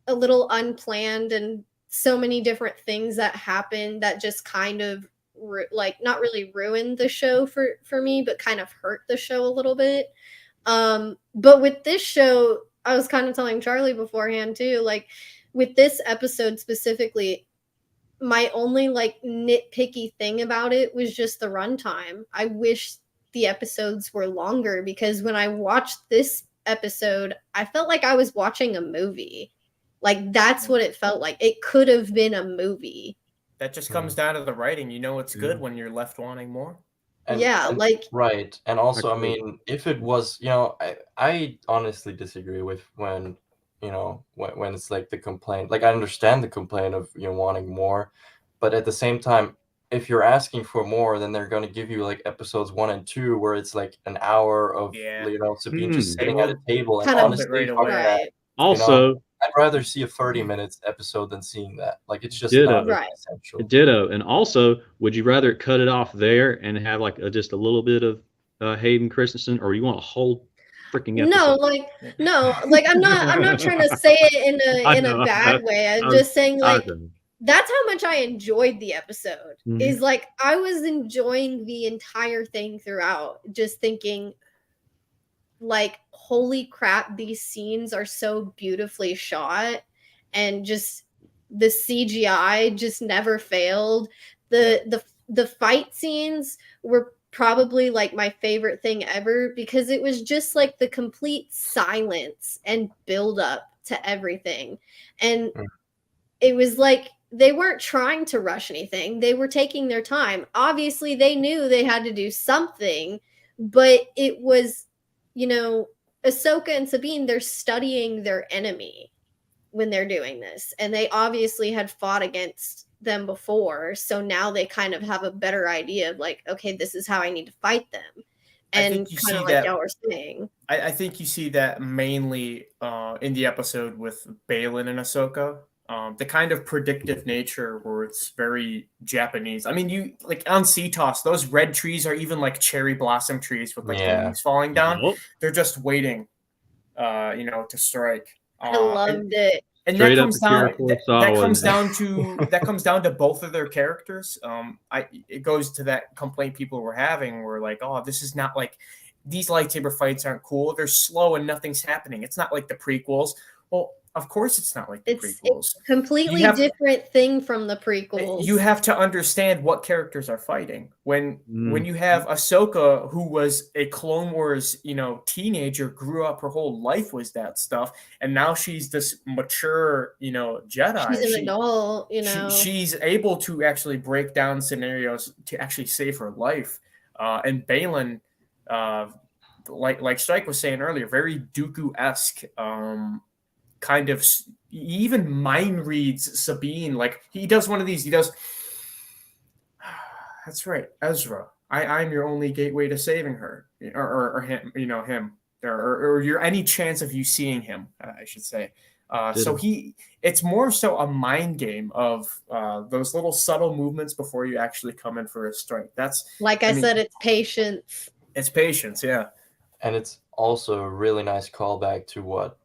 a little unplanned and so many different things that happened that just kind of like not really ruined the show for me, but kind of hurt the show a little bit. But with this show, I was kind of telling Charlie beforehand too, like with this episode specifically, my only like nitpicky thing about it was just the runtime. I wish the episodes were longer because when I watched this episode, I felt like I was watching a movie. Like that's what it felt like. It could have been a movie. That just comes down to the writing. It's good when you're left wanting more. Right. And also, I mean, if it was, I honestly disagree with when it's like the complaint. Like I understand the complaint of wanting more, but at the same time, if you're asking for more, then they're going to give you like episodes 1 and 2 where it's like an hour of Sabine just sitting at a table and honestly, also, I'd rather see a 30 minutes episode than seeing that. Like it's just not essential. Ditto. And also, would you rather cut it off there and have like just a little bit of Hayden Christensen, or you want a whole freaking episode? No, I'm not trying to say it in a bad way. I'm just saying like that's how much I enjoyed the episode. Mm-hmm. Is like I was enjoying the entire thing throughout, just thinking like, holy crap, these scenes are so beautifully shot and just the CGI just never failed. The the fight scenes were probably like my favorite thing ever, because it was just like the complete silence and build up to everything. And it was like they weren't trying to rush anything. They were taking their time. Obviously, they knew they had to do something, but it was, you know, Ahsoka and Sabine, they're studying their enemy when they're doing this. And they obviously had fought against them before. So now they kind of have a better idea of like, okay, this is how I need to fight them. And kind of like y'all were saying. I think you see that mainly in the episode with Balin and Ahsoka. The kind of predictive nature where it's very Japanese. I mean, you like on CTOS, those red trees are even like cherry blossom trees with like the leaves falling down. Nope. They're just waiting, to strike. I loved it. And Straight that up comes a Kira down. That Kurosawa comes in down to both of their characters. It goes to that complaint people were having, where like, oh, this is not like these lightsaber fights aren't cool. They're slow and nothing's happening. It's not like the prequels. Well, of course it's not like the prequels. It's completely different thing from the prequels. You have to understand what characters are fighting. When you have Ahsoka, who was a Clone Wars, teenager, grew up her whole life was that stuff, and now she's this mature, Jedi. She's an adult, She's able to actually break down scenarios to actually save her life. And Balin, like Strike was saying earlier, very Dooku-esque. Kind of even mind reads Sabine. Like he does one of these. He does. That's right, Ezra. I'm your only gateway to saving her, or him. Him, or your any chance of you seeing him. I should say. So it's more so a mind game of those little subtle movements before you actually come in for a strike. That's like I said, it's patience. It's patience, yeah. And it's also a really nice callback to what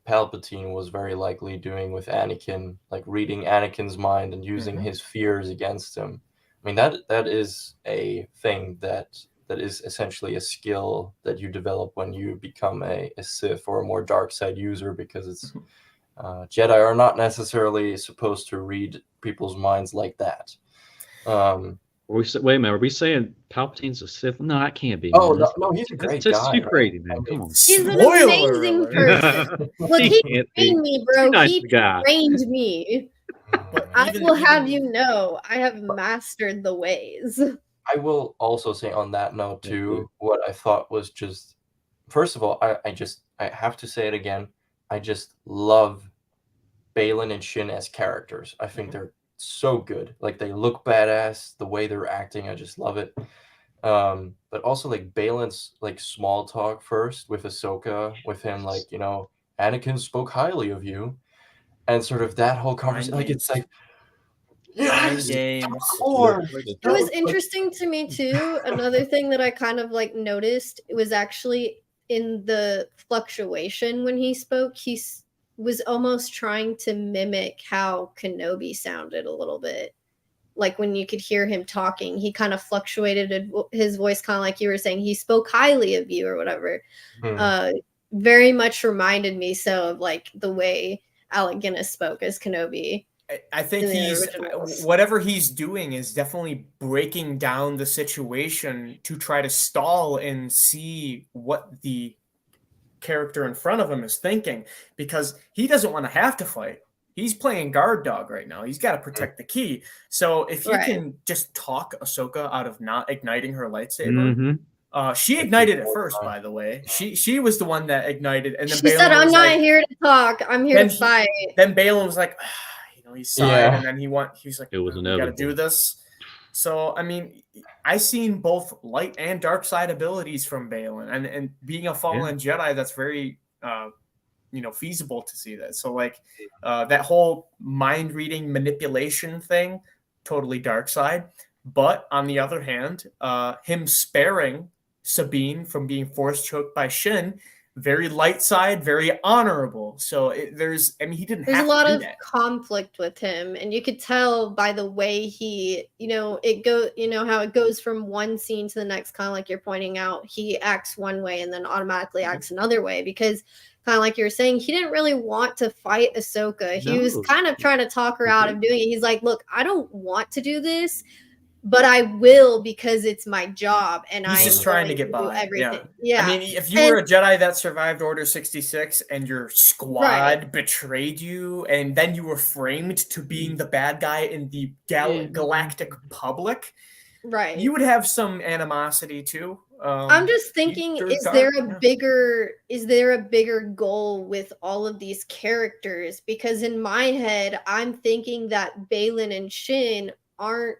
Palpatine was very likely doing with Anakin, like reading Anakin's mind and using his fears against him. I mean, that is a thing that is essentially a skill that you develop when you become a Sith or a more dark side user, because it's Jedi are not necessarily supposed to read people's minds like that. Wait a minute, are we saying Palpatine's a Sith? No, that can't be. Oh, no, he's a great guy. That's too crazy, man. Come on. He's an amazing person. Look, he trained me, bro. He trained me. I will have you know, I have mastered the ways. I will also say on that note too, what I thought was just, first of all, I have to say it again. I just love Balin and Shin as characters. I think they're so good. Like they look badass. The way they're acting, I just love it. But also like Balin's like small talk first with Ahsoka, with him like, Anakin spoke highly of you, and sort of that whole conversation. Like it's like, yes, games. It was interesting to me too. Another thing that I kind of like noticed was actually in the fluctuation when he spoke. He was almost trying to mimic how Kenobi sounded a little bit. Like when you could hear him talking, he kind of fluctuated his voice, kind of like you were saying, he spoke highly of you or whatever. Very much reminded me so of like the way Alec Guinness spoke as Kenobi. I think whatever he's doing is definitely breaking down the situation to try to stall and see what the character in front of him is thinking, because he doesn't want to have to fight. He's playing guard dog right now. He's got to protect the key. So if you can just talk Ahsoka out of not igniting her lightsaber, she ignited it first, by the way. She was the one that ignited, and then she said, "I'm not here to talk. I'm here to fight." Then Balin was like, he sighed, and then he's like, "It was inevitable. We got to do this." So I mean, I seen both light and dark side abilities from Balin, and being a fallen Jedi, that's very feasible to see that. So like that whole mind reading manipulation thing, totally dark side. But on the other hand, him sparing Sabine from being force choked by Shin, very light side, very honorable. So he didn't have to do that. There's a lot of conflict with him, and you could tell by the way he, it goes, how it goes from one scene to the next, kind of like you're pointing out. He acts one way and then automatically acts another way, because kind of like you were saying, he didn't really want to fight Ahsoka. He was kind of trying to talk her out of doing it. He's like, look, I don't want to do this, but I will because it's my job and He's I'm just trying to going get do by. everything. Yeah. Yeah. I mean, if you And- were a Jedi that survived Order 66 and your squad Right. betrayed you, and then you were framed to being the bad guy in the galactic public, Right. you would have some animosity too. I'm just thinking, you're is dark, there yeah. a bigger goal with all of these characters? Because in my head, I'm thinking that Balin and Shin aren't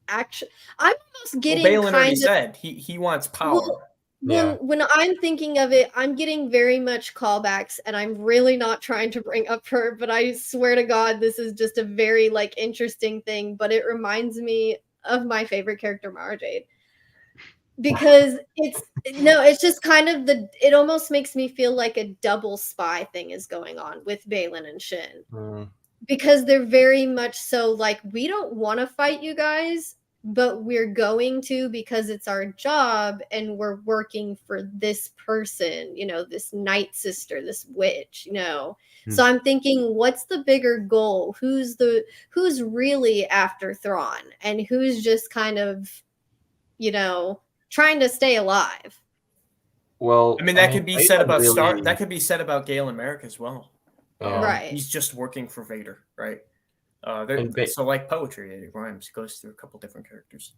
actually. I'm almost Well, getting Balin already kind of said he wants power. well, Yeah. when I'm thinking of it, I'm getting very much callbacks, and I'm really not trying to bring up her, but I swear to God, this is just a very like interesting thing. But it reminds me of my favorite character, Mara Jade. Because it's just kind of it almost makes me feel like a double spy thing is going on with Balin and Shin. Mm. Because they're very much so like, we don't want to fight you guys, but we're going to because it's our job and we're working for this person, this night sister, this witch, So I'm thinking, what's the bigger goal? Who's really after Thrawn and who's just kind of, trying to stay alive? Well, I mean, that could be said Balin about really, That could be said about Galen Merrick as well. Yeah. Right. He's just working for Vader, right? And So like poetry, it rhymes. It goes through a couple different characters.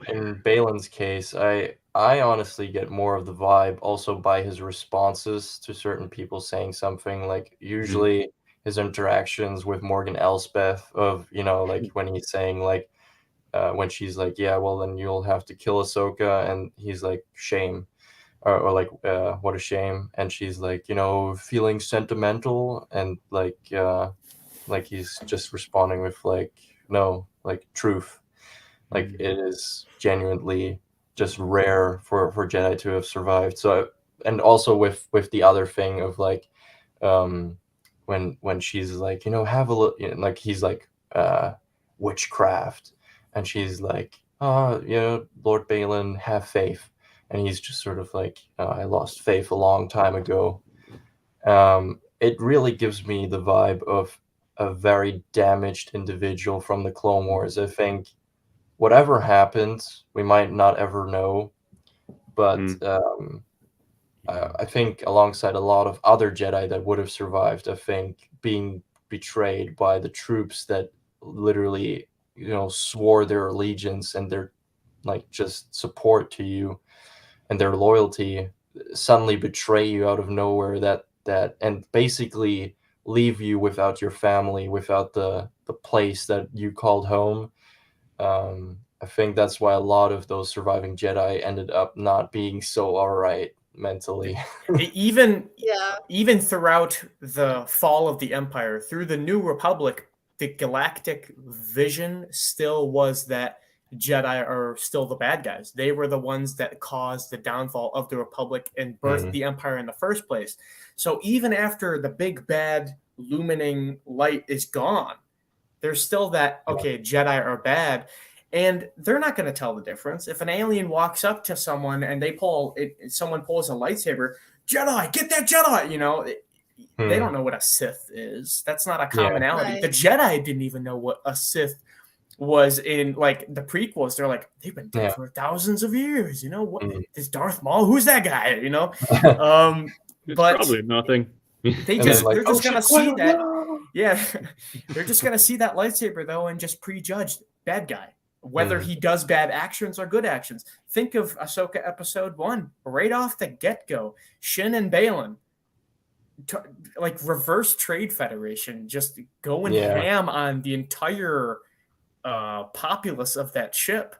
in Balin's case, I honestly get more of the vibe also by his responses to certain people saying something. Like usually his interactions with Morgan Elsbeth of, like when he's saying like when she's like, yeah, well then you'll have to kill Ahsoka, and he's like, shame. Or like what a shame, and she's like, feeling sentimental, and like he's just responding with like, no, like truth. Like it is genuinely just rare for Jedi to have survived. So, and also with the other thing of like when she's like, have a look, like he's like witchcraft, and she's like, Lord Balin, have faith, and he's just sort of like, I lost faith a long time ago. It really gives me the vibe of a very damaged individual from the Clone Wars. I think whatever happens, we might not ever know, but I think alongside a lot of other Jedi that would have survived, I think being betrayed by the troops that literally, swore their allegiance and their like just support to you and their loyalty suddenly betray you out of nowhere, that and basically leave you without your family, without the place that you called home. I think that's why a lot of those surviving Jedi ended up not being so all right mentally. Even Yeah. even throughout the fall of the Empire, through the New Republic, the galactic vision still was that Jedi are still the bad guys. They were the ones that caused the downfall of the Republic and birthed the Empire in the first place. So even after the big bad illuminating light is gone, there's still that, okay, Jedi are bad. And they're not going to tell the difference. If an alien walks up to someone and someone pulls a lightsaber, Jedi, get that Jedi, they don't know what a Sith is. That's not a commonality. Right. The Jedi didn't even know what a Sith was in like the prequels. They're like, they've been dead for thousands of years. What is Darth Maul? Who's that guy? It's but probably nothing. they're just gonna see that. Yeah, they're just gonna see that lightsaber though and just prejudge bad guy, whether he does bad actions or good actions. Think of Ahsoka episode 1, right off the get-go. Shin and Balin, like reverse trade federation, just going ham on the entire populace of that ship.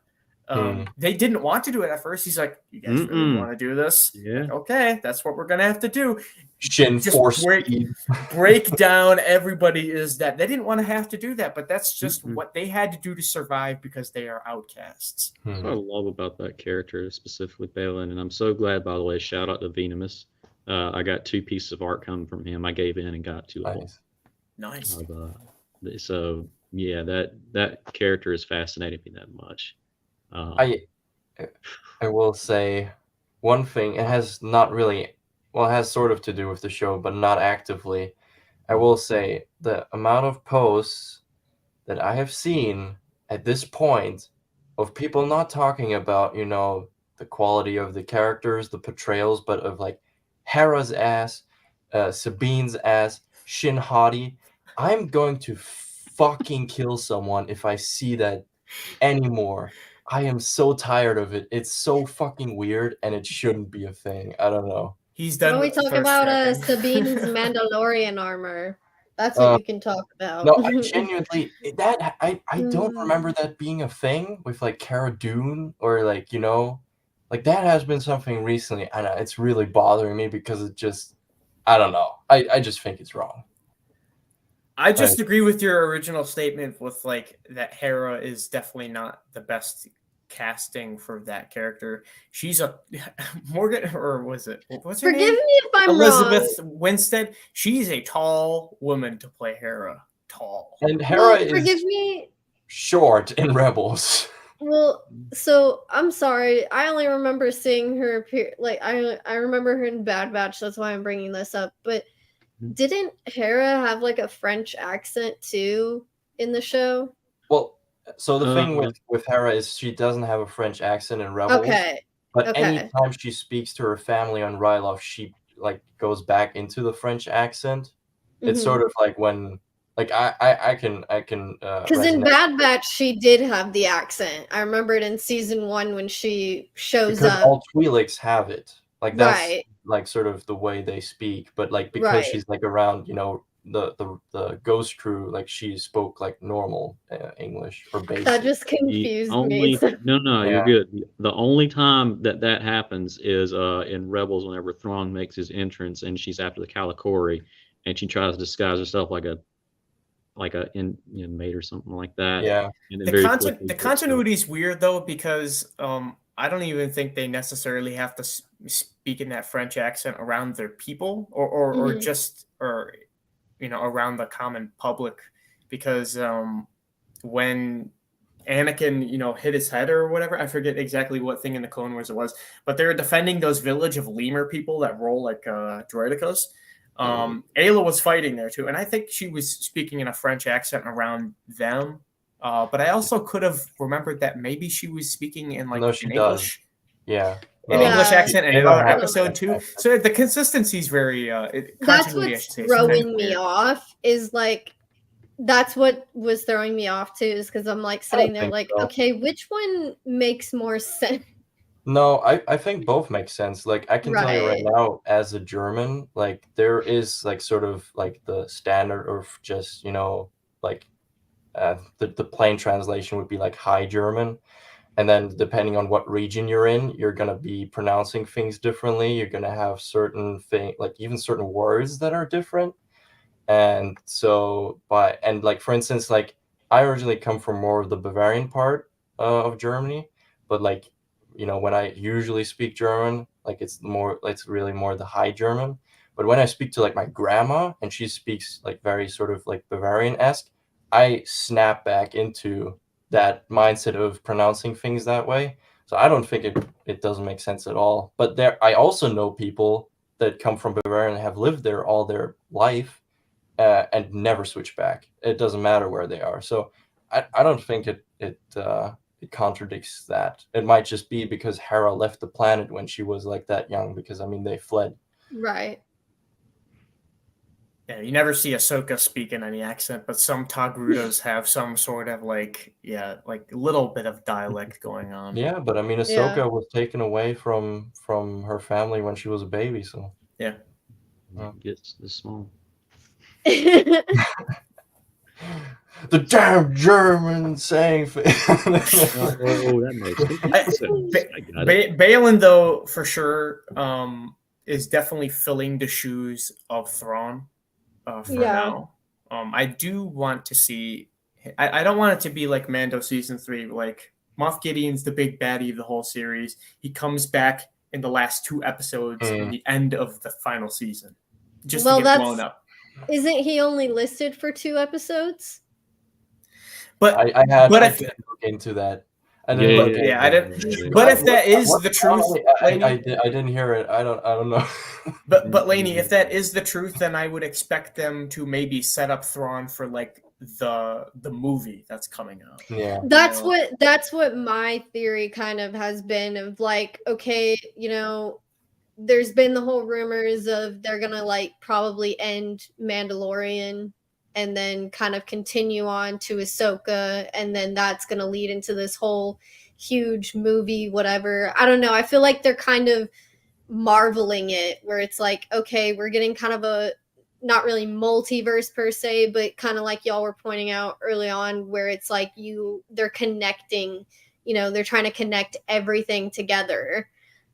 They didn't want to do it at first. He's like, you guys really want to do this? Yeah. Like, okay, that's what we're gonna have to do. Shin Just force break down everybody is that they didn't want to have to do that, but that's just what they had to do to survive because they are outcasts. That's what I love about that character, specifically Balin, and I'm so glad, by the way, shout out to Venomous. I got 2 pieces of art coming from him. I gave in and got 2 of them. Nice. So yeah, that character has fascinated me that much. I will say one thing. It has not really, well, it has sort of to do with the show, but not actively. I will say the amount of posts that I have seen at this point of people not talking about, you know, the quality of the characters, the portrayals, but of like Hera's ass, Sabine's ass, Shin Hati, I'm going to fucking kill someone if I see that anymore. I am so tired of it. It's so fucking weird, and it shouldn't be a thing. I don't know. He's Why done don't we with the talk thirst about trapping. Sabine's Mandalorian armor? That's what Uh, you can talk about. No, I genuinely that I don't remember Mm. that being a thing with like Cara Dune or like, you know, like that has been something recently, and it's really bothering me because it just I don't know. I just think it's wrong. I just Like, agree with your original statement with like that Hera is definitely not the best casting for that character. She's a Morgan, or was it what's her Forgive name? me if I'm wrong. Elizabeth Winstead. She's a tall woman to play Hera. Tall. and Hera Well, is forgive me. short in Rebels. Well, so I'm sorry. I only remember seeing her appear. Like I remember her in Bad Batch. That's why I'm bringing this up. But didn't Hera have like a French accent too in the show? Well, so the thing Uh, with Hera is she doesn't have a French accent in Rebels, Okay. but Okay. anytime she speaks to her family on Ryloth, she like goes back into the French accent. It's Mhm. sort of like when like I can Because in resonate Bad Batch, she did have the accent. I remember it in season 1 when she shows because up. all Twi'leks have it. Like that's Right. like sort of the way they speak, but like because Right. she's like around, you know, the ghost crew, like she spoke like normal English or That basic. just the confused me. only So no, Yeah. you're good. The only time that happens is in Rebels whenever Thrawn makes his entrance and she's after the Kalikori and she tries to disguise herself like a inmate or something like that. Yeah. And then The very content, quickly the gets to continuity is weird though because I don't even think they necessarily have to speak in that French accent around their people or Mhm. just or you know around the common public because when Anakin, you know, hit his head or whatever. I forget exactly what thing in the Clone Wars it was, but they were defending those village of lemur people that roll like droidicos. Ayla was fighting there too, and I think she was speaking in a French accent around them. But I also could have remembered that maybe she was speaking in No, like she an does. English, Yeah. an No. English Yeah. accent in Ayla another has episode French too. accent. So the consistency is very that's continuity. I what's should say, it's kind of throwing me weird. off is like that's what was throwing me off too is because I'm like I don't sitting there think like, so. okay, which one makes more sense? No, I think both make sense. Like I can tell you right Right. now, as a German, like there is like sort of like the standard of just, you know, like the plain translation would be like High German. And then depending on what region you're in, you're gonna be pronouncing things differently. You're gonna have certain thing like even certain words that are different. And so and like for instance, like I originally come from more of the Bavarian part of Germany, but like you know when I usually speak German, like it's really more the High German. But when I speak to like my grandma and she speaks like very sort of like Bavarian-esque, I snap back into that mindset of pronouncing things that way. So I don't think it doesn't make sense at all. But there I also know people that come from Bavaria and have lived there all their life and never switch back. It doesn't matter where they are. So I don't think it contradicts that. It might just be because Hera left the planet when she was like that young. Because I mean, they fled. Right. Yeah, you never see Ahsoka speak in any accent, but some Togrutas have some sort of like like a little bit of dialect going on. Yeah, but I mean, Ahsoka Yeah. was taken away from her family when she was a baby. So Yeah. it gets this small. the damn German saying. Oh, that makes sense. I got it. Balin, though, for sure, is definitely filling the shoes of Thrawn for Yeah. now. I do want to see. I don't want it to be like Mando season 3, like Moff Gideon's the big baddie of the whole series. He comes back in the last 2 episodes in the end of the final season, just Well, to get that's- blown up. Isn't he only listed for 2 episodes? But I had but I if didn't look into that. I didn't. But if that is the truth, I didn't hear it. I don't know. But Lainey, if that is the truth, then I would expect them to maybe set up Thrawn for like the movie that's coming out. Yeah. That's You know? that's what my theory kind of has been of like, okay, there's been the whole rumors of they're gonna like probably end Mandalorian and then kind of continue on to Ahsoka, and then that's gonna lead into this whole huge movie, whatever. I don't know. I feel like they're kind of marveling it, where it's like, okay, we're getting kind of a not really multiverse per se, but kind of like y'all were pointing out early on, where it's like they're connecting, they're trying to connect everything together.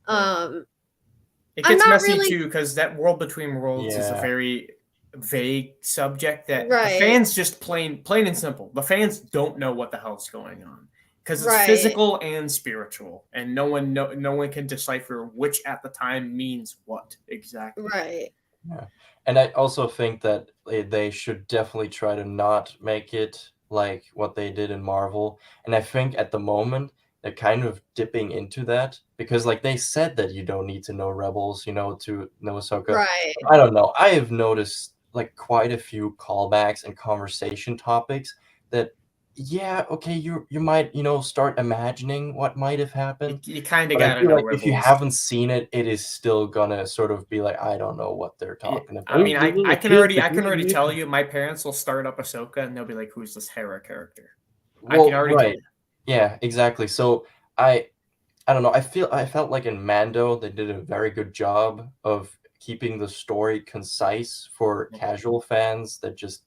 It I'm gets not messy really- too, because that world between worlds is a Yeah. very vague subject that the Right. fans just plain and simple. The fans don't know what the hell's going on because it's Right. physical and spiritual, and no one can decipher which at the time means what exactly. Right. Yeah. And I also think that they should definitely try to not make it like what they did in Marvel. And I think at the moment they're kind of dipping into that because like they said that you don't need to know Rebels, to know Ahsoka. Right. I don't know. I have noticed like quite a few callbacks and conversation topics that yeah, okay, you might, start imagining what might have happened. You kind of But I gotta feel know like if you Rebels. haven't seen it, it is still gonna sort of be like, I don't know what they're talking about. I mean, The little I can kids, already tell you, my parents will start up Ahsoka and they'll be like, "Who's this Hera character?" I Well, can already tell right. you. Yeah, exactly. So I don't know. I felt like in Mando they did a very good job of keeping the story concise for casual fans that just,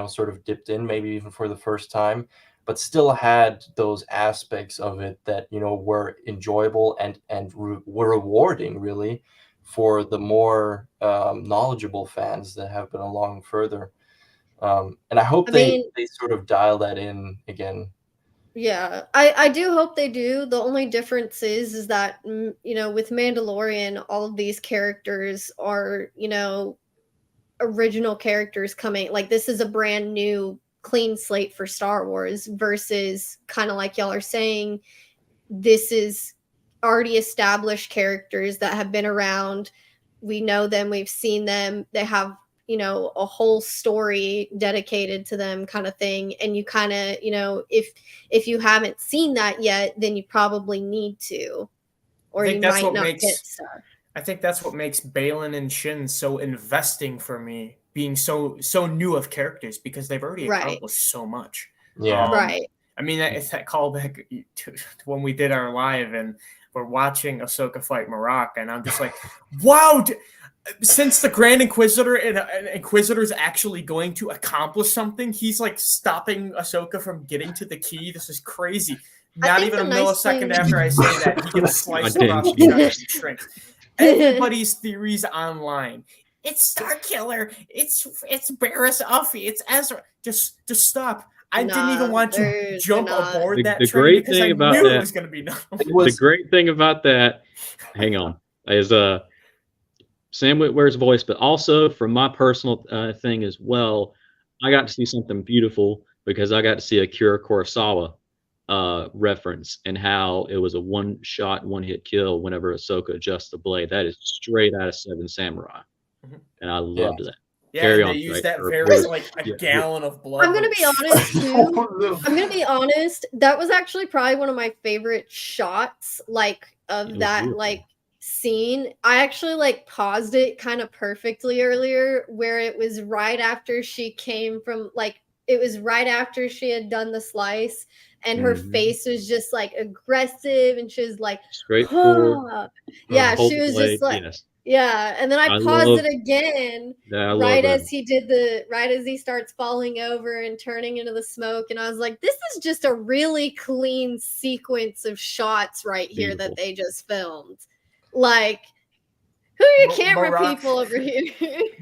sort of dipped in maybe even for the first time, but still had those aspects of it that, were enjoyable and were rewarding really for the more knowledgeable fans that have been along further. And I hope I they mean- sort of dial that in again. Yeah, I do hope they do. The only difference is that, with Mandalorian, all of these characters are, original characters coming. Like, this is a brand new, clean slate for Star Wars versus kind of like y'all are saying, this is already established characters that have been around. We know them, we've seen them. They have a whole story dedicated to them kind of thing, and you kind of if you haven't seen that yet, then you probably need to, or you might not get stuff. I think that's what makes Balin and Shin so investing for me, being so new of characters, because they've already accomplished so much. Yeah. Right. I mean, it's that callback to when we did our live and we're watching Ahsoka fight Marak, and I'm just like, wow. Since the Grand Inquisitor and Inquisitor's actually going to accomplish something, he's like stopping Ahsoka from getting to the key. This is crazy. Not even a millisecond after I say that, he gets sliced across the chest and shrinks. Everybody's theories online. It's Starkiller. It's Barriss Offee. It's Ezra. Just stop. I didn't even want to jump aboard that train because I knew it was going to be nuts. The great thing about that, hang on, is Sam Witwer's voice, but also from my personal thing as well, I got to see something beautiful because I got to see a Akira Kurosawa reference and how it was a one-shot, one-hit kill whenever Ahsoka adjusts the blade. That is straight out of Seven Samurai, and I loved that. Yeah, Carry they on, use right? that Or- very like a gallon of blood. I'm gonna be honest too. I'm gonna be honest. That was actually probably one of my favorite shots, like of that beautiful. like scene. I actually like paused it kind of perfectly earlier, where it was right after she came from like it was right after she had done the slice, and her face was just like aggressive, and she was like straightforward. "Ah." Yeah, Hold she the was blade, just like yes. yeah, and then I paused love- it again Yeah, I right love as he starts falling over and turning into the smoke, and I was like, this is just a really clean sequence of shots right here Beautiful. that they just filmed. Like, who are your camera Marak- people over here?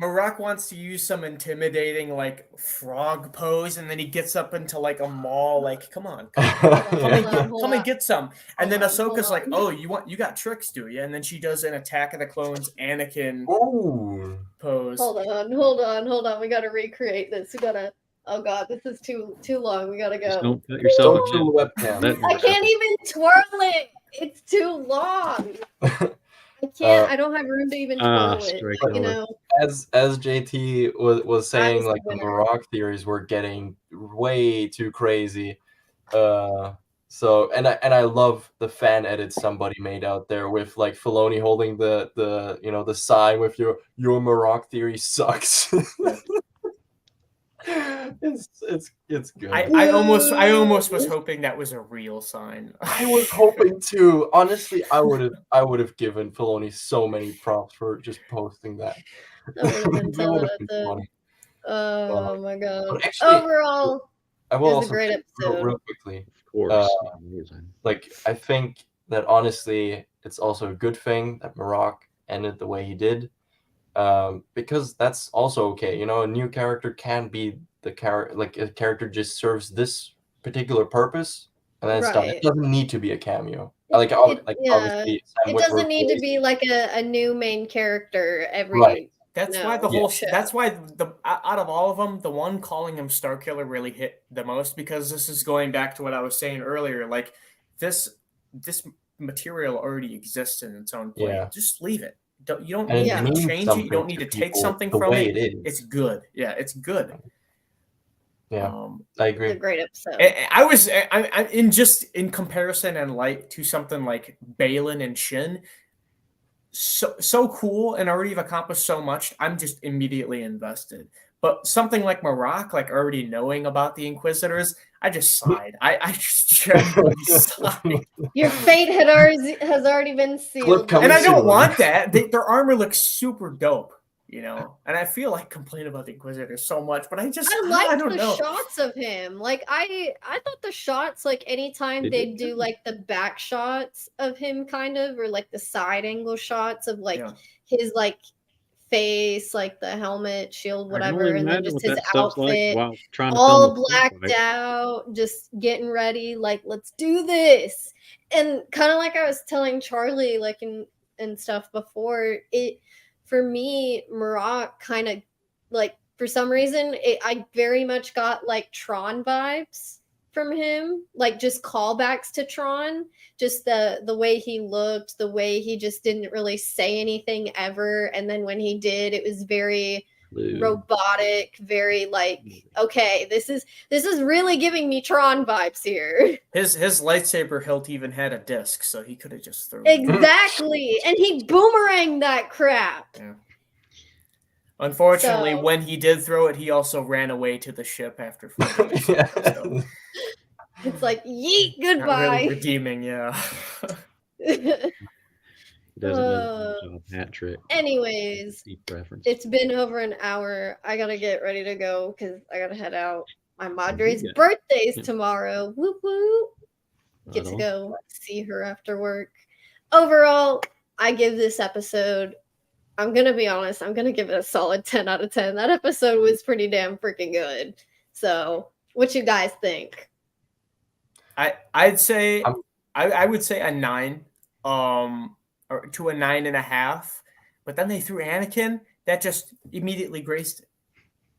Marak wants to use some intimidating like frog pose, and then he gets up into like a mall. Like, come on, come and get some. And then Ahsoka's like, "Oh, you got tricks, do you?" And then she does an Attack of the Clones Anakin Ooh. pose. Hold on. We gotta recreate this. We gotta. Oh god, this is too long. We gotta Just go. don't cut yourself Don't kill the webcam. I can't even twirl it. It's too long. I can't. I don't have room to even twirl it. Strike Like, you killer. know, As JT was saying, was the like the winner. Marok theories were getting way too crazy. So and I love the fan edits somebody made out there with like Filoni holding the the sign with your Marok theory sucks. It's good. I almost was hoping that was a real sign. I was hoping to. Honestly, I would have given Filoni so many props for just posting that. That would have been That would 10 out have of been 10. funny. Oh my god. But actually, Overall, I it will was a also great say episode. real quickly. Of course. Amazing. Like I think that honestly, it's also a good thing that Marok ended the way he did, because that's also okay. You know, a new character can be the character. Like a character just serves this particular purpose, and then it's done. It Right. doesn't need to be a cameo. Yeah. Obviously, Sam It doesn't Witwer need to voiced- be like a new main character every Right. That's No, why the yeah. whole. Show. That's why the out of all of them, the one calling him Starkiller really hit the most, because this is going back to what I was saying earlier. Like this material already exists in its own plane. Yeah. Just leave it. You don't And need it to means change it. You don't something need to to take people something the from way it. it is. It's good. Yeah, it's good. Yeah, It I It's a agree. great episode. I was I in comparison and light to something like Balin and Shin, so cool and already have accomplished so much. I'm just immediately invested. But something like Marok, like already knowing about the Inquisitors, I just sighed. I just genuinely sighed. Your fate has already been sealed. coming And I don't soon. want that. Their armor looks super dope, you know. And I feel like complain about the Inquisitors so much, but I I like don't the know. shots of him. Like I thought the shots, like anytime They they did do good. like the back shots of him, kind of, or like the side angle shots of like Yeah. his like face, like the helmet, shield, I can whatever, only and then imagine just what his that stuff's like outfit, while trying to all film a blacked fight. out, just getting ready, like let's do this. And kind of like I was telling Charlie, like and stuff before, it for me, Marat kind of like for some reason I very much got like Tron vibes from him, like just callbacks to Tron, just the way he looked, the way he just didn't really say anything ever, and then when he did, it was very Blue. robotic, very like, okay, this is really giving me Tron vibes here. His lightsaber hilt even had a disc, so he could have just thrown it. Exactly, and he boomeranged that crap. Yeah. Unfortunately, So- when he did throw it, he also ran away to the ship after fighting Ahsoka, so It's like, yeet, not really goodbye. redeeming, yeah. He doesn't know the job. Hat trick. Anyways, Deep reference. it's been over an hour. I gotta get ready to go because I gotta head out. My Madre's Yeah. birthday's Yeah. tomorrow. Whoop whoop. Get Right to on. go see her after work. Overall, I give this episode, I'm gonna be honest, I'm gonna give it a solid 10 out of 10. That episode was pretty damn freaking good. So, what you guys think? I'd say I'm- I would say a 9, or to a 9.5. But then they threw Anakin. That just immediately graced it.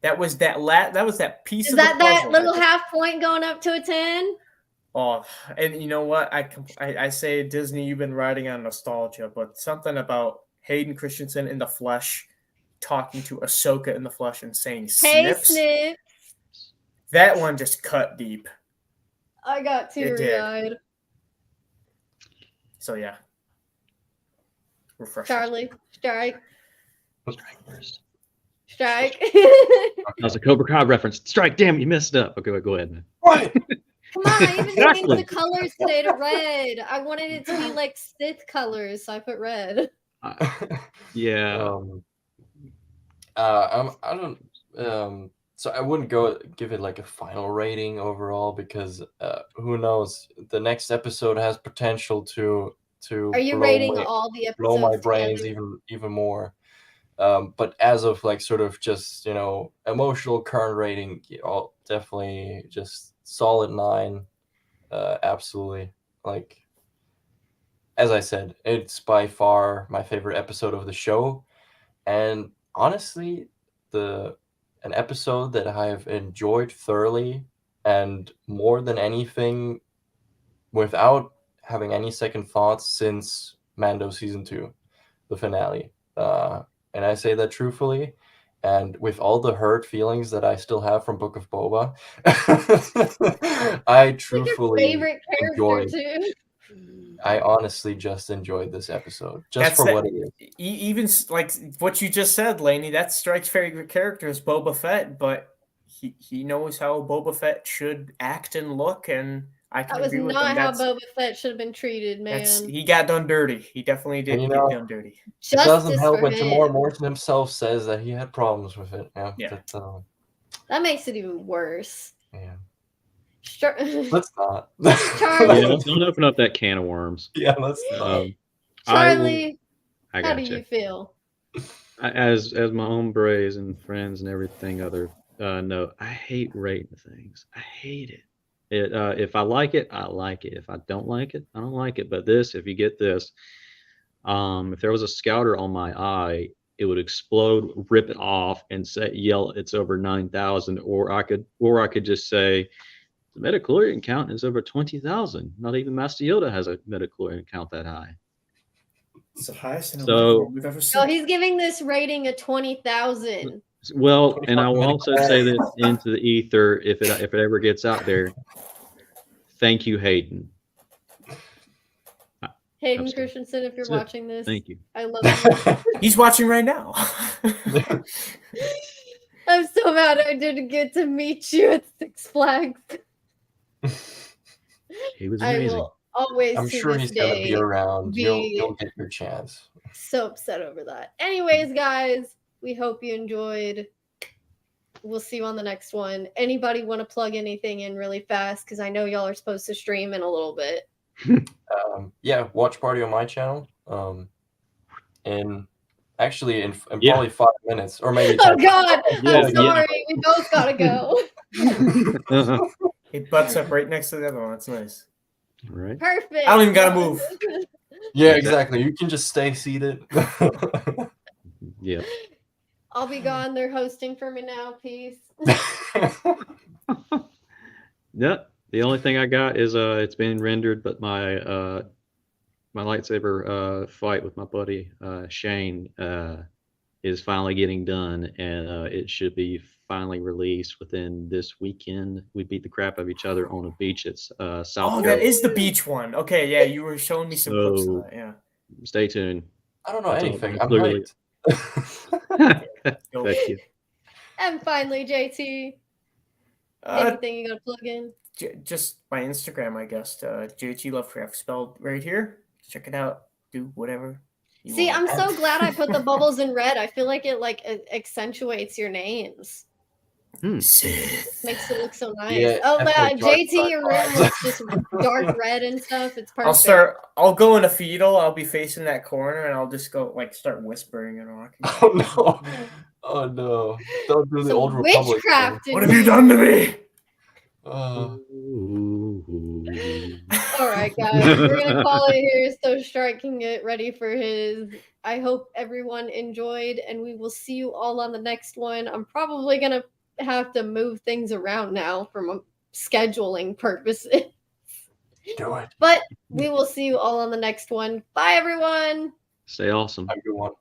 That was that piece Is of the that puzzle little just- half point going up to a 10? Oh, and you know what? I say Disney, you've been riding on nostalgia, but something about Hayden Christensen in the flesh talking to Ahsoka in the flesh and saying Hey, snips. Snip. That one just cut deep. I got It did. teary-eyed. So yeah. Refreshing. Charlie, strike. Strike first. Strike. That was a Cobra Kai reference. Strike, damn, you messed up. Okay, go ahead, man. Right. Come on, I even Exactly. changed the colors today to red. I wanted it to be like Sith colors, so I put red. Yeah. I don't. So I wouldn't give it like a final rating overall because who knows? The next episode has potential to Are you rating all the episodes blow my together? brains even more. But as of like sort of just emotional current rating, I'll definitely just solid 9. Absolutely, like as I said, it's by far my favorite episode of the show, and honestly, an episode that I have enjoyed thoroughly and more than anything, without having any second thoughts since Mando season 2. the finale. And I say that truthfully. And with all the hurt feelings that I still have from Book of Boba, I Like your truthfully favorite character enjoyed. too. I honestly just enjoyed this episode just That's for that- what it is. Even like what you just said, Lainey, that Strike's favorite character is Boba Fett, but he knows how Boba Fett should act and look, and I can That was agree with not him. how Boba Fett should have been treated, man. He got done dirty. He definitely did And you get know, done dirty. It doesn't Justice help for when Tamora him. Morrison himself says that he had problems with it. Yeah. That makes it even worse. Yeah. Let's not. Charlie. Yeah, don't open up that can of worms. Yeah, let's not. Charlie, I how do gotcha. you feel? As my hombres and friends and everything other know, I hate rating things. I hate it. If I like it, I like it. If I don't like it, I don't like it. But this, if you get this, if there was a scouter on my eye, it would explode, rip it off, and yell, "It's over 9,000." Or I could just say, the metachlorian count is over 20,000. Not even Master Yoda has a metachlorian count that high. It's the highest we've ever seen. So he's giving this rating a 20,000. Well, and I will also say this into the ether if it ever gets out there. Thank you, Hayden. Hayden Christensen, if you're watching this, thank you. I love you. He's watching right now. I'm so mad I didn't get to meet you at Six Flags. He was amazing. I will always. I'm sure he's gonna be around. You'll get your chance. So upset over that. Anyways, guys, we hope you enjoyed. We'll see you on the next one. Anybody want to plug anything in really fast? Because I know y'all are supposed to stream in a little bit. Yeah, watch party on my channel. In probably 5 minutes or maybe. Oh God, Yeah, I'm sorry. We both gotta go. It butts up right next to the other one. That's nice. Right. Perfect. I don't even gotta move. Yeah, exactly. You can just stay seated. Yeah. I'll be gone. They're hosting for me now. Peace. Yep. The only thing I got is it's been rendered, but my my lightsaber fight with my buddy Shane is finally getting done, and it should be finally released within this weekend. We beat the crap out of each other on a beach at South Carolina. That is the beach one. Okay, yeah, you were showing me some clips of that. Yeah. Stay tuned. I don't know anything. I'm clearly. hyped. Thank you. And finally, JT, anything you gotta plug in? Just my Instagram, I guess. JT Lovecraft spelled right here. Check it out. Do whatever. See, I'm so glad I put the bubbles in red. I feel like it accentuates your names. Makes it look so nice. Yeah, JT, your room looks just dark red and stuff. It's perfect. I'll go in a fetal. I'll be facing that corner, and I'll just go start whispering and rocking. Oh no! Oh no! Don't do the old Republic. Witchcraft. What have you done to me? All right, guys, we're gonna call it here so Strike can get ready for his. I hope everyone enjoyed, and we will see you all on the next one. I'm probably gonna have to move things around now from scheduling purposes. Do it. But we will see you all on the next one. Bye, everyone. Stay awesome. Have a good one.